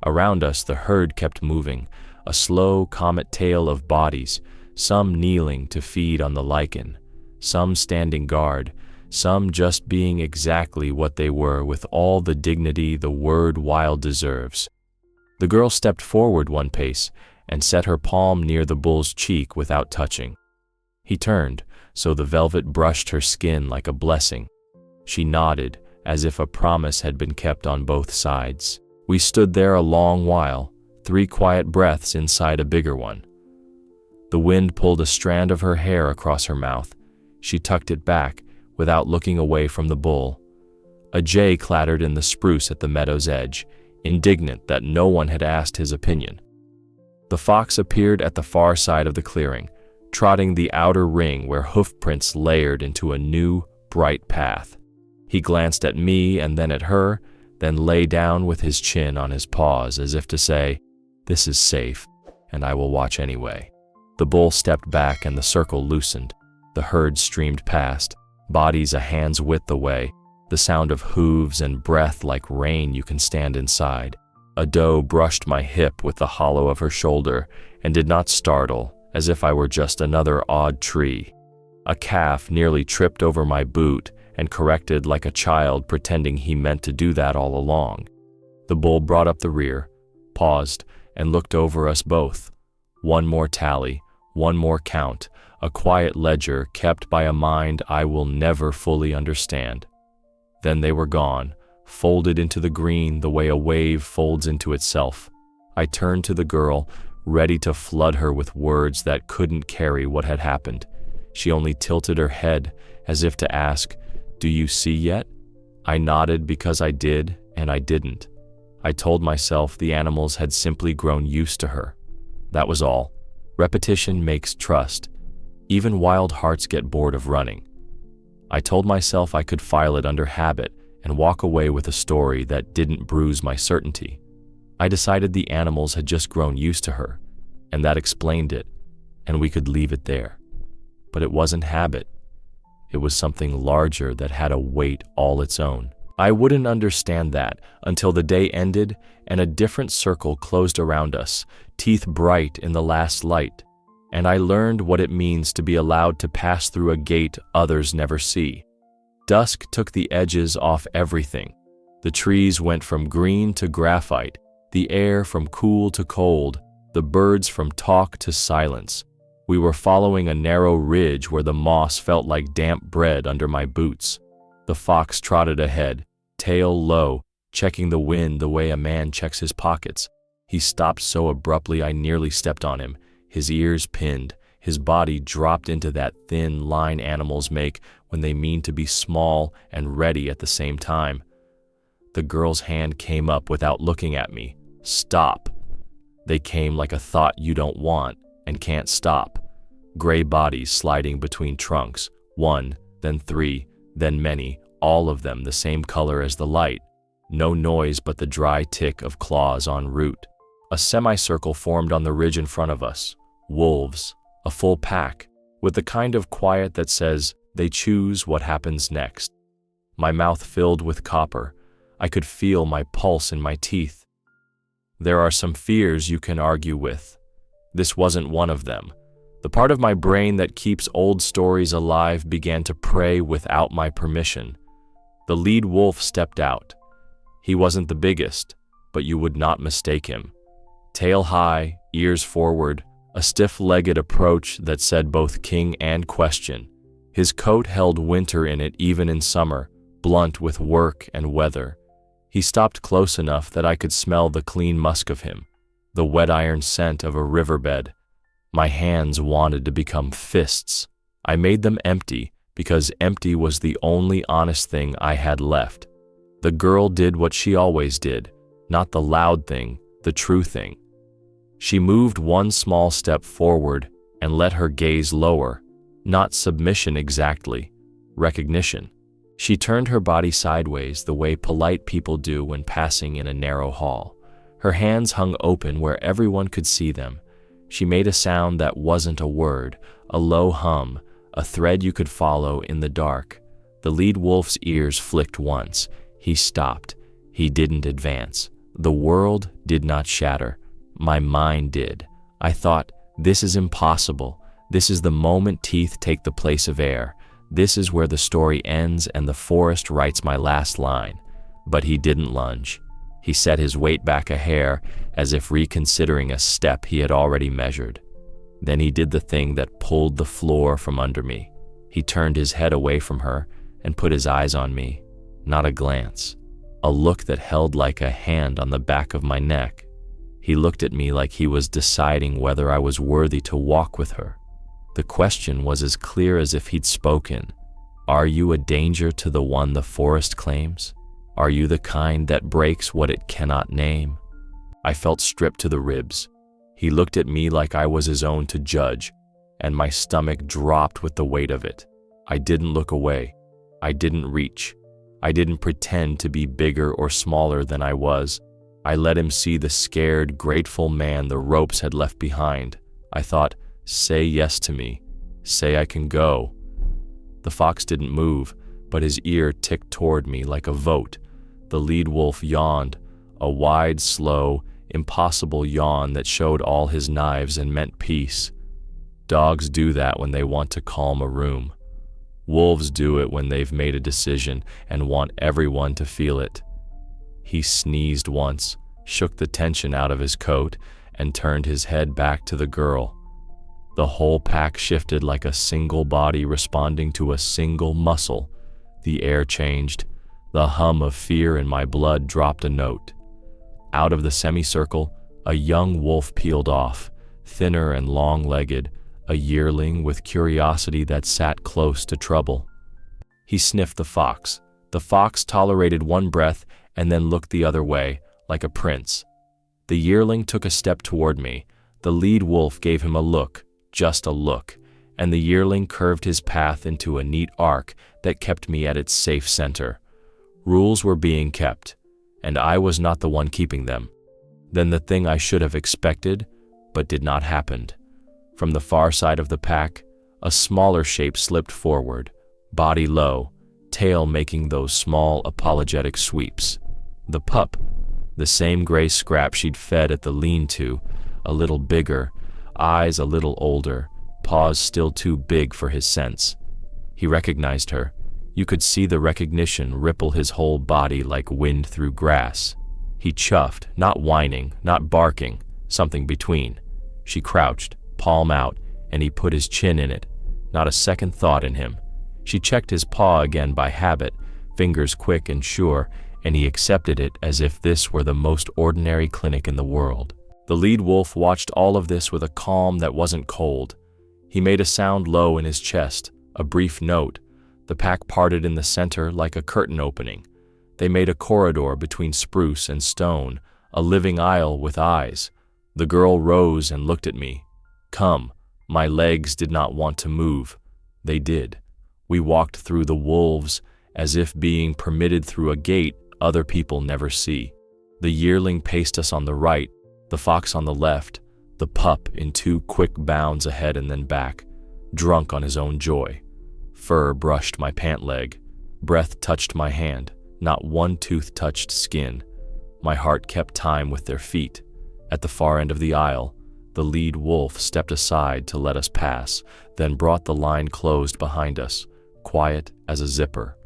Speaker 1: Around us, the herd kept moving, a slow comet tail of bodies, some kneeling to feed on the lichen, some standing guard, some just being exactly what they were with all the dignity the word wild deserves. The girl stepped forward one pace and set her palm near the bull's cheek without touching. He turned, so the velvet brushed her skin like a blessing. She nodded, as if a promise had been kept on both sides. We stood there a long while, 3 quiet breaths inside a bigger one. The wind pulled a strand of her hair across her mouth. She tucked it back, without looking away from the bull. A jay clattered in the spruce at the meadow's edge, indignant that no one had asked his opinion. The fox appeared at the far side of the clearing, trotting the outer ring where hoofprints layered into a new, bright path. He glanced at me and then at her, then lay down with his chin on his paws as if to say, "This is safe, and I will watch anyway." The bull stepped back and the circle loosened. The herd streamed past, bodies a hand's width away, the sound of hooves and breath like rain you can stand inside. A doe brushed my hip with the hollow of her shoulder and did not startle, as if I were just another odd tree. A calf nearly tripped over my boot and corrected like a child, pretending he meant to do that all along. The bull brought up the rear, paused, and looked over us both. One more tally, one more count, a quiet ledger kept by a mind I will never fully understand. Then they were gone, folded into the green the way a wave folds into itself. I turned to the girl, ready to flood her with words that couldn't carry what had happened. She only tilted her head, as if to ask, "Do you see yet?" I nodded because I did, and I didn't. I told myself the animals had simply grown used to her. That was all. Repetition makes trust. Even wild hearts get bored of running. I told myself I could file it under habit and walk away with a story that didn't bruise my certainty. I decided the animals had just grown used to her, and that explained it, and we could leave it there. But it wasn't habit. It was something larger that had a weight all its own. I wouldn't understand that until the day ended and a different circle closed around us, teeth bright in the last light, and I learned what it means to be allowed to pass through a gate others never see. Dusk took the edges off everything. The trees went from green to graphite, the air from cool to cold, the birds from talk to silence. We were following a narrow ridge where the moss felt like damp bread under my boots. The fox trotted ahead, tail low, checking the wind the way a man checks his pockets. He stopped so abruptly I nearly stepped on him, his ears pinned, his body dropped into that thin line animals make when they mean to be small and ready at the same time. The girl's hand came up without looking at me. "Stop." They came like a thought you don't want and can't stop. Gray bodies sliding between trunks, 1, then 3, then many, all of them the same color as the light. No noise but the dry tick of claws en route. A semicircle formed on the ridge in front of us. Wolves, a full pack, with the kind of quiet that says they choose what happens next. My mouth filled with copper. I could feel my pulse in my teeth. There are some fears you can argue with. This wasn't one of them. The part of my brain that keeps old stories alive began to pray without my permission. The lead wolf stepped out. He wasn't the biggest, but you would not mistake him. Tail high, ears forward, a stiff-legged approach that said both king and question. His coat held winter in it even in summer, blunt with work and weather. He stopped close enough that I could smell the clean musk of him, the wet iron scent of a riverbed, My hands wanted to become fists. I made them empty because empty was the only honest thing I had left. The girl did what she always did, not the loud thing, the true thing. She moved one small step forward and let her gaze lower, not submission exactly, recognition. She turned her body sideways the way polite people do when passing in a narrow hall. Her hands hung open where everyone could see them. She made a sound that wasn't a word, a low hum, a thread you could follow in the dark. The lead wolf's ears flicked once. He stopped. He didn't advance. The world did not shatter. My mind did. I thought, this is impossible. This is the moment teeth take the place of air. This is where the story ends and the forest writes my last line. But he didn't lunge. He set his weight back a hair, as if reconsidering a step he had already measured. Then he did the thing that pulled the floor from under me. He turned his head away from her and put his eyes on me. Not a glance. A look that held like a hand on the back of my neck. He looked at me like he was deciding whether I was worthy to walk with her. The question was as clear as if he'd spoken. Are you a danger to the one the forest claims? Are you the kind that breaks what it cannot name? I felt stripped to the ribs. He looked at me like I was his own to judge, and my stomach dropped with the weight of it. I didn't look away. I didn't reach. I didn't pretend to be bigger or smaller than I was. I let him see the scared, grateful man the ropes had left behind. I thought, say yes to me. Say I can go. The fox didn't move, but his ear ticked toward me like a vote. The lead wolf yawned, a wide, slow, impossible yawn that showed all his knives and meant peace. Dogs do that when they want to calm a room. Wolves do it when they've made a decision and want everyone to feel it. He sneezed once, shook the tension out of his coat, and turned his head back to the girl. The whole pack shifted like a single body responding to a single muscle. The air changed. The hum of fear in my blood dropped a note. Out of the semicircle, a young wolf peeled off, thinner and long-legged, a yearling with curiosity that sat close to trouble. He sniffed the fox. The fox tolerated one breath and then looked the other way, like a prince. The yearling took a step toward me. The lead wolf gave him a look, just a look, and the yearling curved his path into a neat arc that kept me at its safe center. Rules were being kept, and I was not the one keeping them. Then the thing I should have expected, but did not happen. From the far side of the pack, a smaller shape slipped forward, body low, tail making those small apologetic sweeps. The pup, the same gray scrap she'd fed at the lean-to, a little bigger, eyes a little older, paws still too big for his sense. He recognized her. You could see the recognition ripple his whole body like wind through grass. He chuffed, not whining, not barking, something between. She crouched, palm out, and he put his chin in it, not a second thought in him. She checked his paw again by habit, fingers quick and sure, and he accepted it as if this were the most ordinary clinic in the world. The lead wolf watched all of this with a calm that wasn't cold. He made a sound low in his chest, a brief note. The pack parted in the center like a curtain opening. They made a corridor between spruce and stone, a living aisle with eyes. The girl rose and looked at me. Come. My legs did not want to move. They did. We walked through the wolves as if being permitted through a gate other people never see. The yearling paced us on the right, the fox on the left, the pup in 2 quick bounds ahead and then back, drunk on his own joy. Fur brushed my pant leg. Breath touched my hand. Not one tooth touched skin. My heart kept time with their feet. At the far end of the aisle, the lead wolf stepped aside to let us pass, then brought the line closed behind us, quiet as a zipper.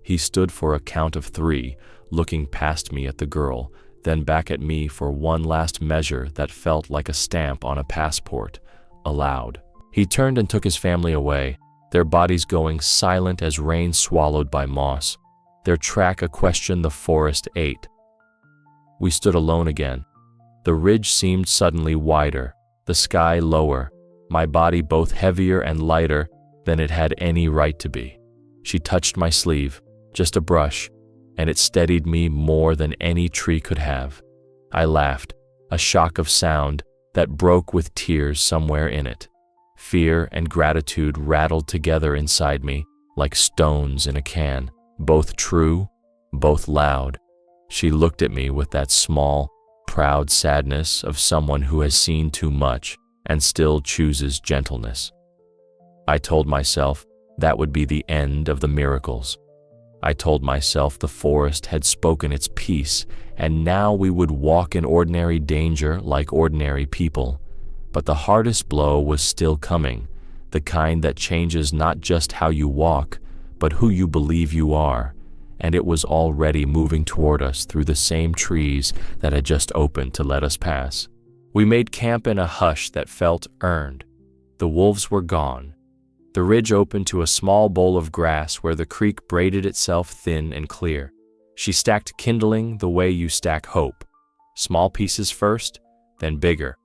Speaker 1: He stood for a count of 3, looking past me at the girl, then back at me for one last measure that felt like a stamp on a passport, aloud. He turned and took his family away, their bodies going silent as rain swallowed by moss, their track a question the forest ate. We stood alone again. The ridge seemed suddenly wider, the sky lower. my body both heavier and lighter than it had any right to be. She touched my sleeve, just a brush, and it steadied me more than any tree could have. I laughed, a shock of sound that broke with tears somewhere in it. Fear and gratitude rattled together inside me like stones in a can, both true, both loud. She looked at me with that small, proud sadness of someone who has seen too much and still chooses gentleness. I told myself that would be the end of the miracles. I told myself the forest had spoken its piece, and now we would walk in ordinary danger like ordinary people. But the hardest blow was still coming, the kind that changes not just how you walk, but who you believe you are, and it was already moving toward us through the same trees that had just opened to let us pass. We made camp in a hush that felt earned. The wolves were gone. The ridge opened to a small bowl of grass where the creek braided itself thin and clear. She stacked kindling the way you stack hope. Small pieces first, then bigger.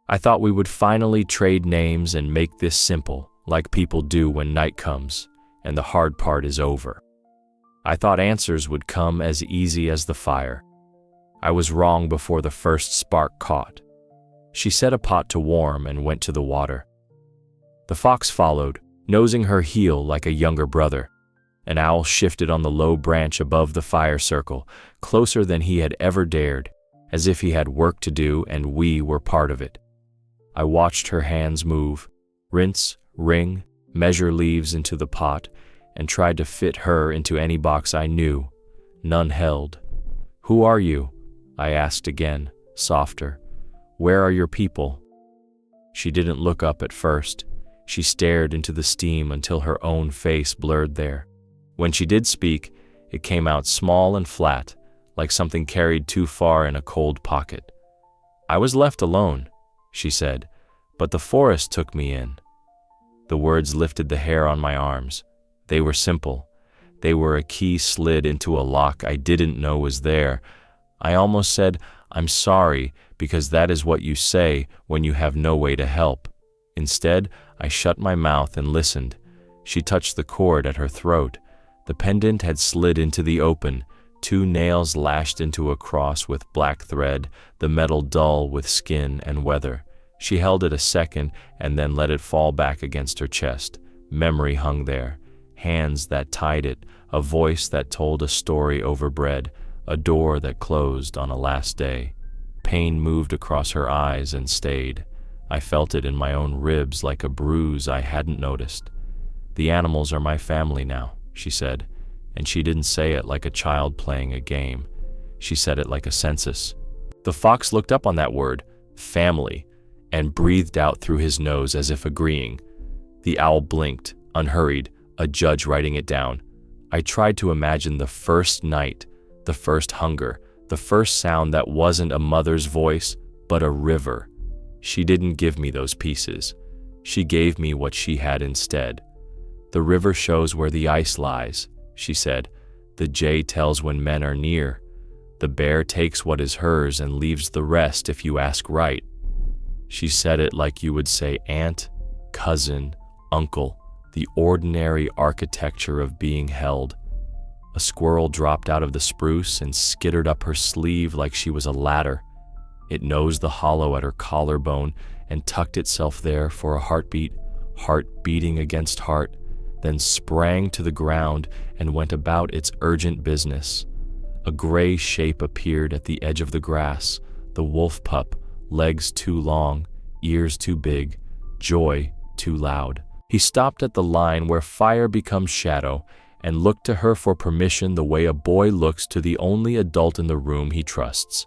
Speaker 1: I thought we would finally trade names and make this simple, like people do when night comes and the hard part is over. I thought answers would come as easy as the fire. I was wrong before the first spark caught. She set a pot to warm and went to the water. The fox followed, nosing her heel like a younger brother. An owl shifted on the low branch above the fire circle, closer than he had ever dared, as if he had work to do and we were part of it. I watched her hands move, rinse, wring, measure leaves into the pot, and tried to fit her into any box I knew. None held. "Who are you?" I asked again, softer. "Where are your people?" She didn't look up at first. She stared into the steam until her own face blurred there. When she did speak, it came out small and flat, like something carried too far in a cold pocket. "I was left alone," she said, "but the forest took me in." The words lifted the hair on my arms. They were simple. They were a key slid into a lock I didn't know was there. I almost said, "I'm sorry," because that is what you say when you have no way to help. Instead, I shut my mouth and listened. She touched the cord at her throat. The pendant had slid into the open, 2 nails lashed into a cross with black thread, the metal dull with skin and weather. She held it a second and then let it fall back against her chest. Memory hung there, hands that tied it, a voice that told a story over bread, a door that closed on a last day. Pain moved across her eyes and stayed. I felt it in my own ribs like a bruise I hadn't noticed. "The animals are my family now," she said, and she didn't say it like a child playing a game. She said it like a census. The fox looked up on that word, family, and breathed out through his nose as if agreeing. The owl blinked, unhurried, a judge writing it down. I tried to imagine the first night, the first hunger, the first sound that wasn't a mother's voice, but a river. She didn't give me those pieces. She gave me what she had instead. "The river shows where the ice lies," she said. "The jay tells when men are near. The bear takes what is hers and leaves the rest if you ask right." She said it like you would say aunt, cousin, uncle, the ordinary architecture of being held. A squirrel dropped out of the spruce and skittered up her sleeve like she was a ladder. It nosed the hollow at her collarbone and tucked itself there for a heartbeat, heart beating against heart, then sprang to the ground and went about its urgent business. A gray shape appeared at the edge of the grass, the wolf pup, legs too long, ears too big, joy too loud. He stopped at the line where fire becomes shadow and looked to her for permission the way a boy looks to the only adult in the room he trusts.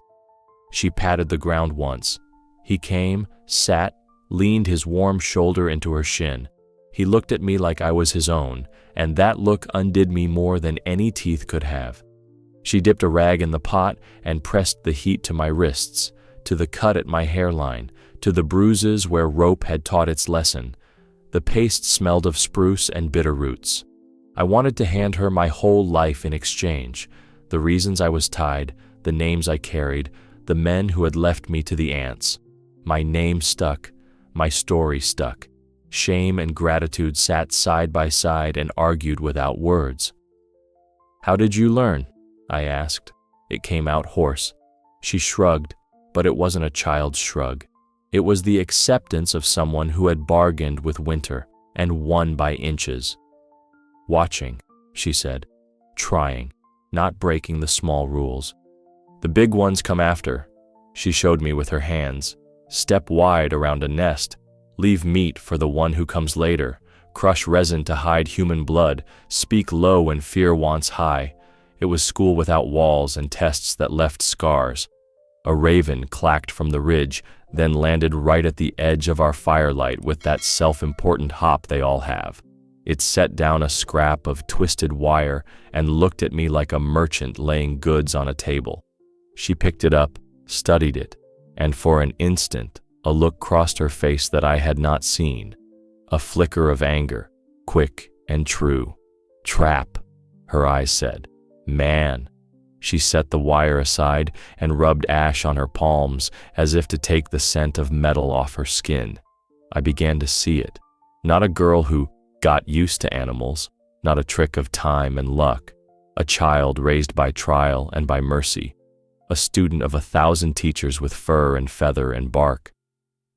Speaker 1: She patted the ground once. He came, sat, leaned his warm shoulder into her shin. He looked at me like I was his own, and that look undid me more than any teeth could have. She dipped a rag in the pot and pressed the heat to my wrists, to the cut at my hairline, to the bruises where rope had taught its lesson. The paste smelled of spruce and bitter roots. I wanted to hand her my whole life in exchange, the reasons I was tied, the names I carried, the men who had left me to the ants. My name stuck, My story stuck. Shame and gratitude sat side by side and argued without words. "How did you learn?" I asked. It came out hoarse. She shrugged, but it wasn't a child's shrug. It was the acceptance of someone who had bargained with winter and won by inches. "Watching," she said, "trying, not breaking the small rules. The big ones come after." She showed me with her hands. "Step wide around a nest. Leave meat for the one who comes later. Crush resin to hide human blood. Speak low when fear wants high." It was school without walls and tests that left scars. A raven clacked from the ridge, then landed right at the edge of our firelight with that self-important hop they all have. It set down a scrap of twisted wire and looked at me like a merchant laying goods on a table. She picked it up, studied it, and for an instant, a look crossed her face that I had not seen. A flicker of anger, quick and true. "Trap," her eyes said. "Man." She set the wire aside and rubbed ash on her palms as if to take the scent of metal off her skin. I began to see it. Not a girl who got used to animals, not a trick of time and luck. A child raised by trial and by mercy. A student of 1,000 teachers with fur and feather and bark.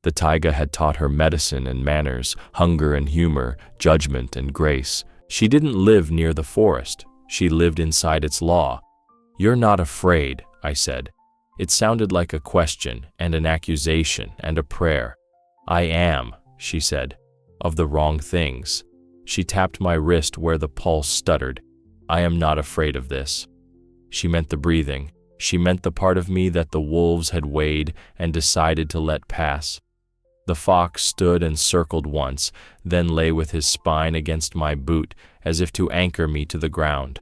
Speaker 1: The taiga had taught her medicine and manners, hunger and humor, judgment and grace. She didn't live near the forest. She lived inside its law. "You're not afraid," I said. It sounded like a question and an accusation and a prayer. "I am," she said, "of the wrong things." She tapped my wrist where the pulse stuttered. "I am not afraid of this." She meant the breathing. She meant the part of me that the wolves had weighed and decided to let pass. The fox stood and circled once, then lay with his spine against my boot as if to anchor me to the ground.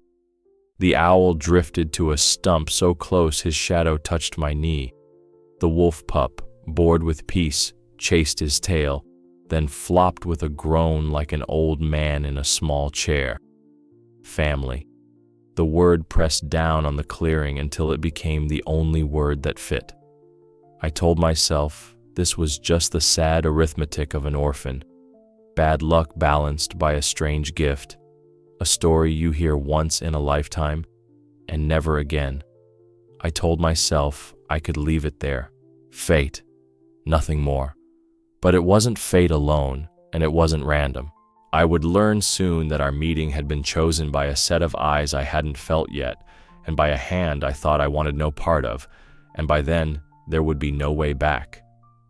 Speaker 1: The owl drifted to a stump so close his shadow touched my knee. The wolf pup, bored with peace, chased his tail, then flopped with a groan like an old man in a small chair. Family. The word pressed down on the clearing until it became the only word that fit. I told myself this was just the sad arithmetic of an orphan. Bad luck balanced by a strange gift. A story you hear once in a lifetime and never again. I told myself I could leave it there. Fate. Nothing more. But it wasn't fate alone, and it wasn't random. I would learn soon that our meeting had been chosen by a set of eyes I hadn't felt yet, and by a hand I thought I wanted no part of, and by then there would be no way back.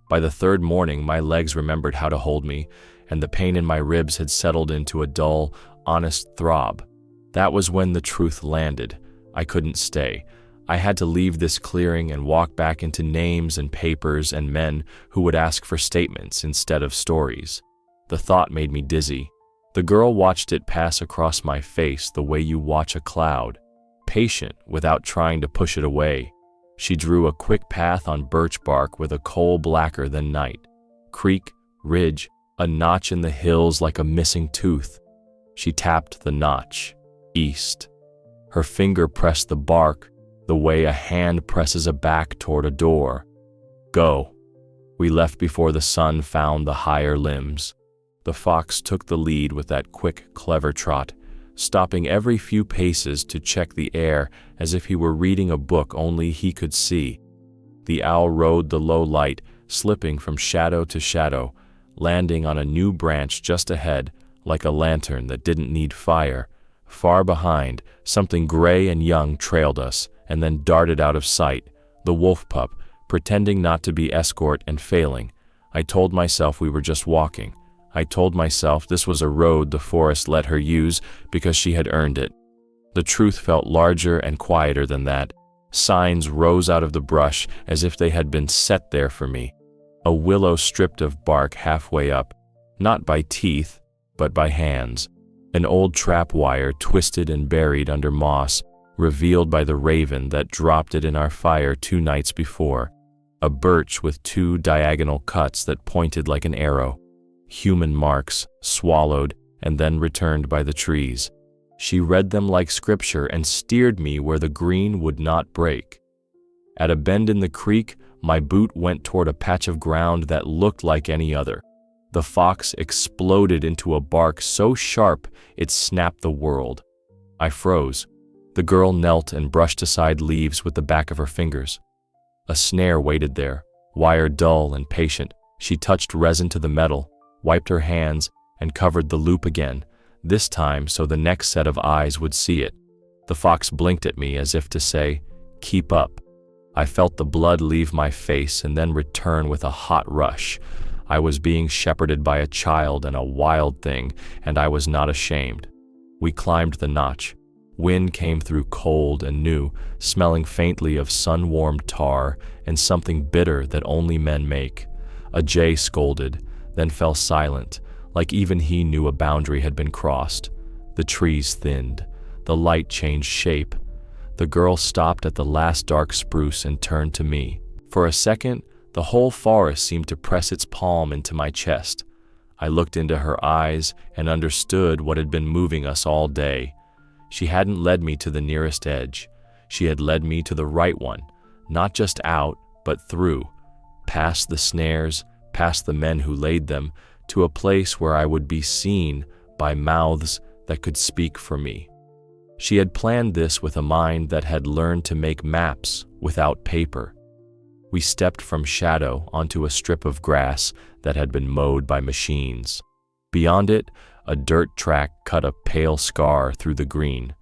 Speaker 1: By the third morning, my legs remembered how to hold me, and the pain in my ribs had settled into a dull, honest throb. That was when the truth landed. I couldn't stay. I had to leave this clearing and walk back into names and papers and men who would ask for statements instead of stories. The thought made me dizzy. The girl watched it pass across my face the way you watch a cloud, patient without trying to push it away. She drew a quick path on birch bark with a coal blacker than night. Creek, ridge, a notch in the hills like a missing tooth. She tapped the notch, east. Her finger pressed the bark the way a hand presses a back toward a door. Go. We left before the sun found the higher limbs. The fox took the lead with that quick, clever trot, stopping every few paces to check the air as if he were reading a book only he could see. The owl rode the low light, slipping from shadow to shadow, landing on a new branch just ahead, like a lantern that didn't need fire. Far behind, something gray and young trailed us and then darted out of sight, the wolf pup, pretending not to be escort and failing. I told myself we were just walking. I told myself this was a road the forest let her use because she had earned it. The truth felt larger and quieter than that. Signs rose out of the brush as if they had been set there for me. A willow stripped of bark halfway up, not by teeth, but by hands. An old trap wire twisted and buried under moss, revealed by the raven that dropped it in our fire 2 nights before. A birch with 2 diagonal cuts that pointed like an arrow. Human marks, swallowed and then returned by the trees. She read them like scripture and steered me where the green would not break. At a bend in the creek, My boot went toward a patch of ground that looked like any other. The fox exploded into a bark so sharp it snapped the world. I froze. The girl knelt and brushed aside leaves with the back of her fingers. A snare waited there, wire dull and patient. She touched resin to the metal, wiped her hands, and covered the loop again, this time so the next set of eyes would see it. The fox blinked at me as if to say, "Keep up." I felt the blood leave my face and then return with a hot rush. I was being shepherded by a child and a wild thing, and I was not ashamed. We climbed the notch. Wind came through cold and new, smelling faintly of sun-warmed tar and something bitter that only men make. A jay scolded, then fell silent, like even he knew a boundary had been crossed. The trees thinned. The light changed shape. The girl stopped at the last dark spruce and turned to me. For a second, the whole forest seemed to press its palm into my chest. I looked into her eyes and understood what had been moving us all day. She hadn't led me to the nearest edge. She had led me to the right one, not just out, but through, past the snares, past the men who laid them, to a place where I would be seen by mouths that could speak for me. She had planned this with a mind that had learned to make maps without paper. We stepped from shadow onto a strip of grass that had been mowed by machines. Beyond it, a dirt track cut a pale scar through the green.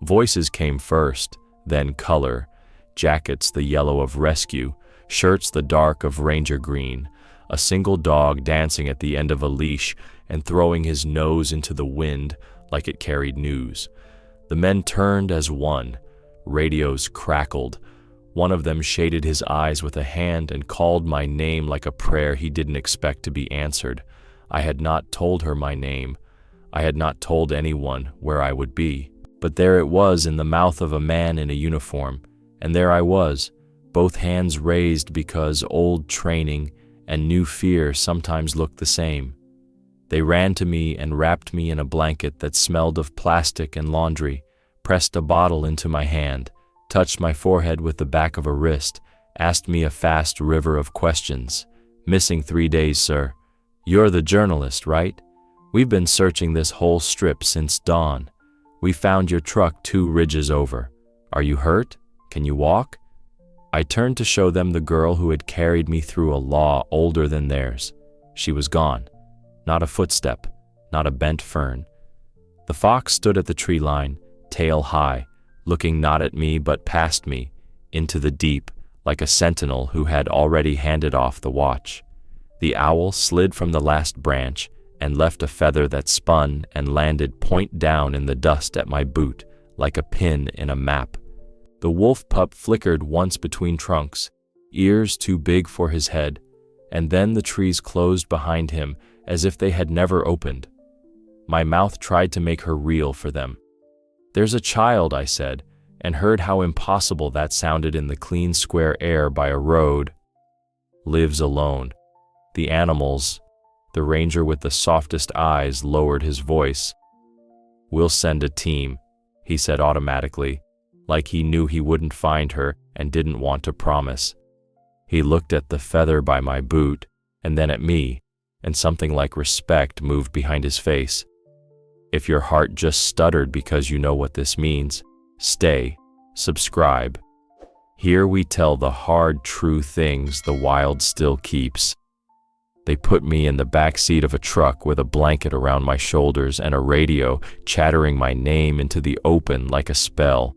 Speaker 1: Voices came first, then color, jackets the yellow of rescue, shirts the dark of ranger green, a single dog dancing at the end of a leash and throwing his nose into the wind like it carried news. The men turned as one. Radios crackled. One of them shaded his eyes with a hand and called my name like a prayer he didn't expect to be answered. I had not told her my name. I had not told anyone where I would be. But there it was in the mouth of a man in a uniform, and there I was, both hands raised because old training and new fear sometimes look the same. They ran to me and wrapped me in a blanket that smelled of plastic and laundry, pressed a bottle into my hand, touched my forehead with the back of a wrist, asked me a fast river of questions. "Missing 3 days, sir. You're the journalist, right? We've been searching this whole strip since dawn. We found your truck 2 ridges over. Are you hurt? Can you walk?" I turned to show them the girl who had carried me through a law older than theirs. She was gone. Not a footstep, not a bent fern. The fox stood at the tree line, tail high, looking not at me but past me, into the deep, like a sentinel who had already handed off the watch. The owl slid from the last branch and left a feather that spun and landed point down in the dust at my boot, like a pin in a map. The wolf pup flickered once between trunks, ears too big for his head, and then the trees closed behind him as if they had never opened. My mouth tried to make her reel for them. "There's a child," I said, and heard how impossible that sounded in the clean square air by a road. "Lives alone. The animals." The ranger with the softest eyes lowered his voice. "We'll send a team," he said automatically, like he knew he wouldn't find her and didn't want to promise. He looked at the feather by my boot, and then at me, and something like respect moved behind his face. "If your heart just stuttered because you know what this means, stay, subscribe. Here we tell the hard, true things the wild still keeps." They put me in the back seat of a truck with a blanket around my shoulders and a radio chattering my name into the open like a spell.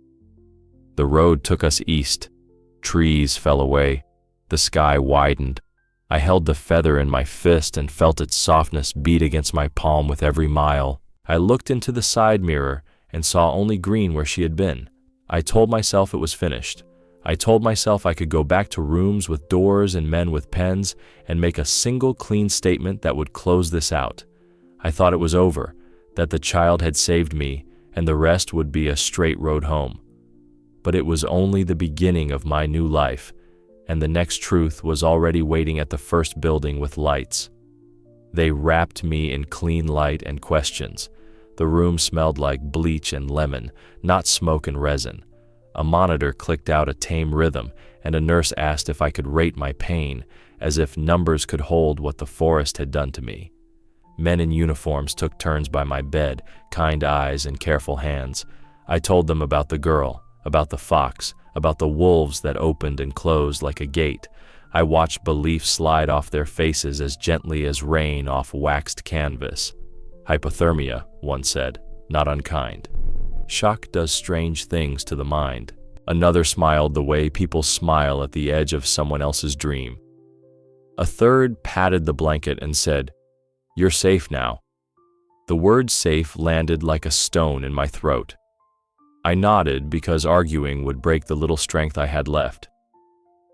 Speaker 1: The road took us east. Trees fell away. The sky widened. I held the feather in my fist and felt its softness beat against my palm with every mile. I looked into the side mirror and saw only green where she had been. I told myself it was finished. I told myself I could go back to rooms with doors and men with pens and make a single clean statement that would close this out. I thought it was over, that the child had saved me and the rest would be a straight road home. But it was only the beginning of my new life, and the next truth was already waiting at the first building with lights. They wrapped me in clean light and questions. The room smelled like bleach and lemon, not smoke and resin. A monitor clicked out a tame rhythm, and a nurse asked if I could rate my pain, as if numbers could hold what the forest had done to me. Men in uniforms took turns by my bed, kind eyes and careful hands. I told them about the girl, about the fox, about the wolves that opened and closed like a gate. I watched belief slide off their faces as gently as rain off waxed canvas. Hypothermia, one said, not unkind. Shock does strange things to the mind. Another smiled the way people smile at the edge of someone else's dream. A third patted the blanket and said, "You're safe now." The word safe landed like a stone in my throat. I nodded because arguing would break the little strength I had left.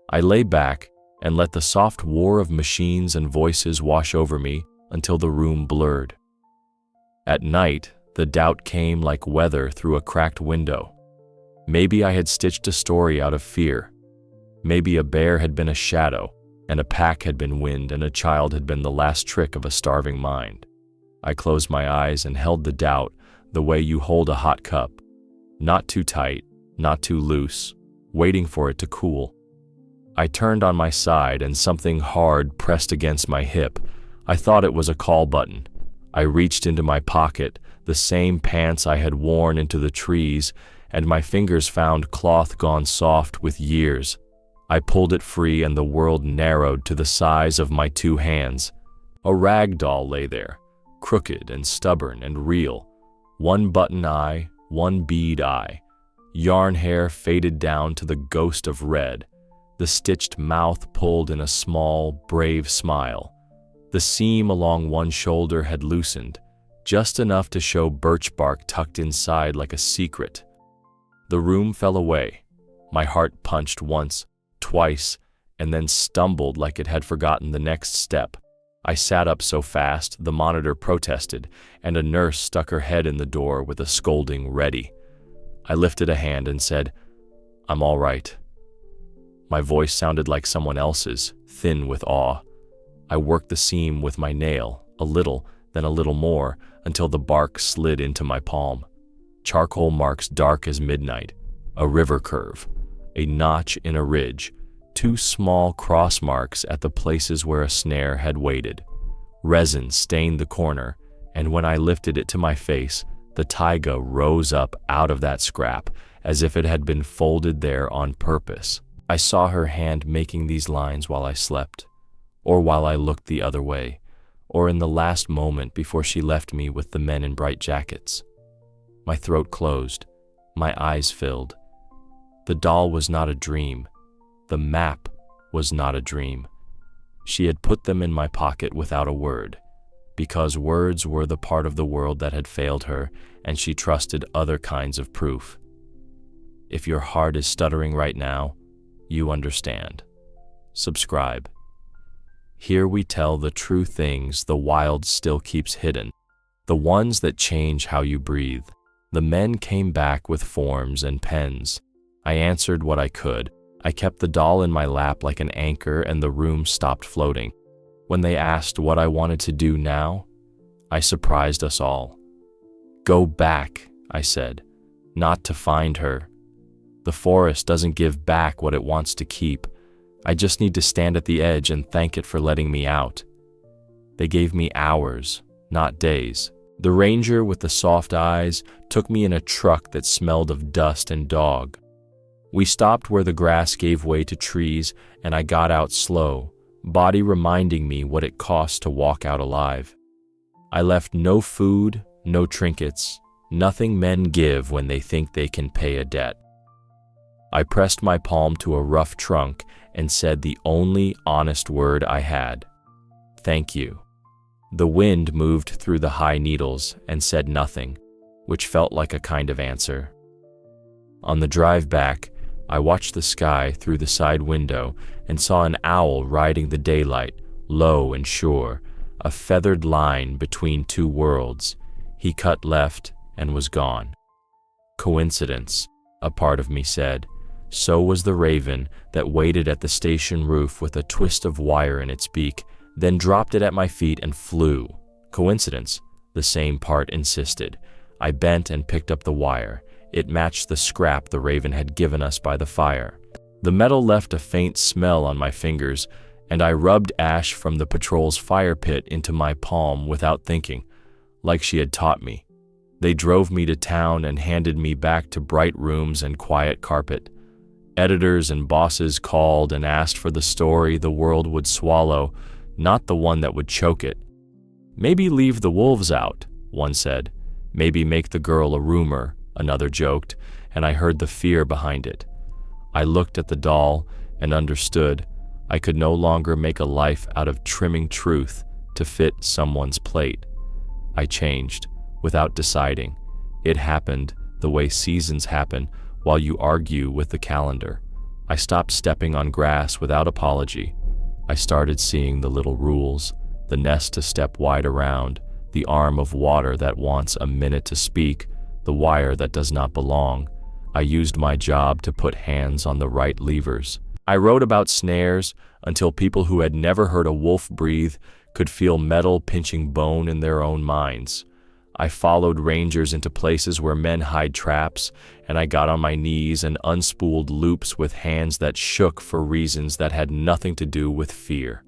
Speaker 1: I lay back and let the soft war of machines and voices wash over me until the room blurred. At night, the doubt came like weather through a cracked window. Maybe I had stitched a story out of fear. Maybe a bear had been a shadow, and a pack had been wind, and a child had been the last trick of a starving mind. I closed my eyes and held the doubt the way you hold a hot cup. Not too tight, not too loose, waiting for it to cool. I turned on my side and something hard pressed against my hip. I thought it was a call button. I reached into my pocket, the same pants I had worn into the trees, and my fingers found cloth gone soft with years. I pulled it free and the world narrowed to the size of my two hands. A rag doll lay there, crooked and stubborn and real. One button eye, one bead eye. Yarn hair faded down to the ghost of red. The stitched mouth pulled in a small, brave smile. The seam along one shoulder had loosened, just enough to show birch bark tucked inside like a secret. The room fell away. My heart punched once, twice, and then stumbled like it had forgotten the next step. I sat up so fast the monitor protested, and a nurse stuck her head in the door with a scolding ready. I lifted a hand and said, "I'm all right." My voice sounded like someone else's, thin with awe. I worked the seam with my nail, a little, then a little more, until the bark slid into my palm. Charcoal marks dark as midnight, a river curve, a notch in a ridge, two small cross marks at the places where a snare had waited. Resin stained the corner, and when I lifted it to my face, the taiga rose up out of that scrap as if it had been folded there on purpose. I saw her hand making these lines while I slept, or while I looked the other way, or in the last moment before she left me with the men in bright jackets. My throat closed, my eyes filled. The doll was not a dream. The map was not a dream. She had put them in my pocket without a word, because words were the part of the world that had failed her, and she trusted other kinds of proof. If your heart is stuttering right now, you understand. Subscribe. Here we tell the true things the wild still keeps hidden, the ones that change how you breathe. The men came back with forms and pens. I answered what I could. I kept the doll in my lap like an anchor, and the room stopped floating. When they asked what I wanted to do now, I surprised us all. "Go back," I said, "not to find her. The forest doesn't give back what it wants to keep. I just need to stand at the edge and thank it for letting me out." They gave me hours, not days. The ranger with the soft eyes took me in a truck that smelled of dust and dog. We stopped where the grass gave way to trees, and I got out slow, body reminding me what it costs to walk out alive. I left no food, no trinkets, nothing men give when they think they can pay a debt. I pressed my palm to a rough trunk and said the only honest word I had: "Thank you." The wind moved through the high needles and said nothing, which felt like a kind of answer. On the drive back, I watched the sky through the side window and saw an owl riding the daylight, low and sure, a feathered line between two worlds. He cut left and was gone. Coincidence, a part of me said. So was the raven that waited at the station roof with a twist of wire in its beak, then dropped it at my feet and flew. Coincidence, the same part insisted. I bent and picked up the wire. It matched the scrap the raven had given us by the fire. The metal left a faint smell on my fingers, and I rubbed ash from the patrol's fire pit into my palm without thinking, like she had taught me. They drove me to town and handed me back to bright rooms and quiet carpet. Editors and bosses called and asked for the story the world would swallow, not the one that would choke it. "Maybe leave the wolves out," one said. "Maybe make the girl a rumor," another joked, and I heard the fear behind it. I looked at the doll and understood I could no longer make a life out of trimming truth to fit someone's plate. I changed without deciding. It happened the way seasons happen while you argue with the calendar. I stopped stepping on grass without apology. I started seeing the little rules, the nest to step wide around, the arm of water that wants a minute to speak, the wire that does not belong. I used my job to put hands on the right levers. I wrote about snares until people who had never heard a wolf breathe could feel metal pinching bone in their own minds. I followed rangers into places where men hide traps, and I got on my knees and unspooled loops with hands that shook for reasons that had nothing to do with fear.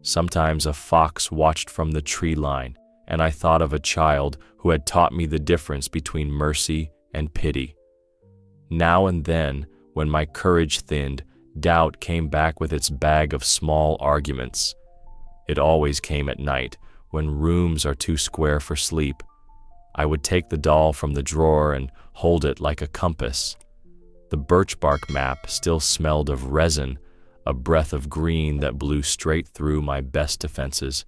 Speaker 1: Sometimes a fox watched from the tree line, and I thought of a child who had taught me the difference between mercy and pity. Now and then, when my courage thinned, doubt came back with its bag of small arguments. It always came at night, when rooms are too square for sleep. I would take the doll from the drawer and hold it like a compass. The birch bark map still smelled of resin, a breath of green that blew straight through my best defenses.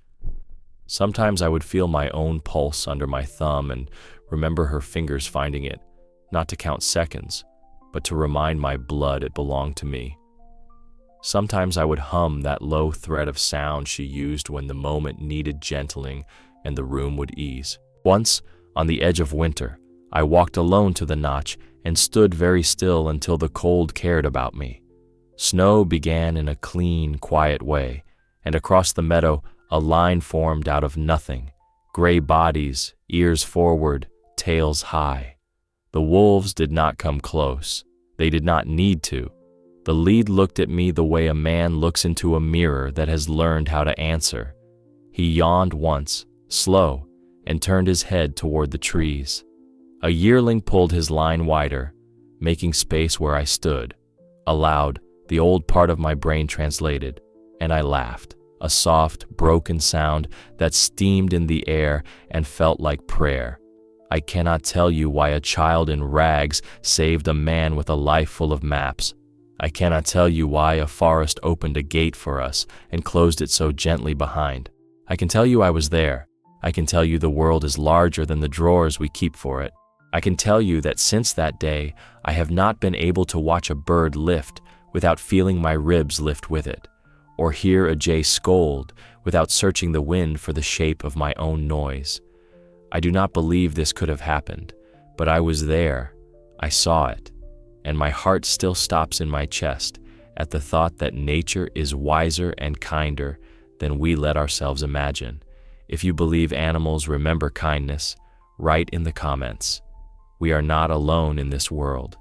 Speaker 1: Sometimes I would feel my own pulse under my thumb and remember her fingers finding it, not to count seconds, but to remind my blood it belonged to me. Sometimes I would hum that low thread of sound she used when the moment needed gentling and the room would ease. Once, on the edge of winter, I walked alone to the notch and stood very still until the cold cared about me. Snow began in a clean, quiet way, and across the meadow a line formed out of nothing, gray bodies, ears forward, tails high. The wolves did not come close. They did not need to. The lead looked at me the way a man looks into a mirror that has learned how to answer. He yawned once, slow, and turned his head toward the trees. A yearling pulled his line wider, making space where I stood. Aloud, the old part of my brain translated, and I laughed, a soft, broken sound that steamed in the air and felt like prayer. I cannot tell you why a child in rags saved a man with a life full of maps. I cannot tell you why a forest opened a gate for us and closed it so gently behind. I can tell you I was there. I can tell you the world is larger than the drawers we keep for it. I can tell you that since that day, I have not been able to watch a bird lift without feeling my ribs lift with it, or hear a jay scold without searching the wind for the shape of my own noise. I do not believe this could have happened, but I was there. I saw it. And my heart still stops in my chest at the thought that nature is wiser and kinder than we let ourselves imagine. If you believe animals remember kindness, write in the comments. We are not alone in this world.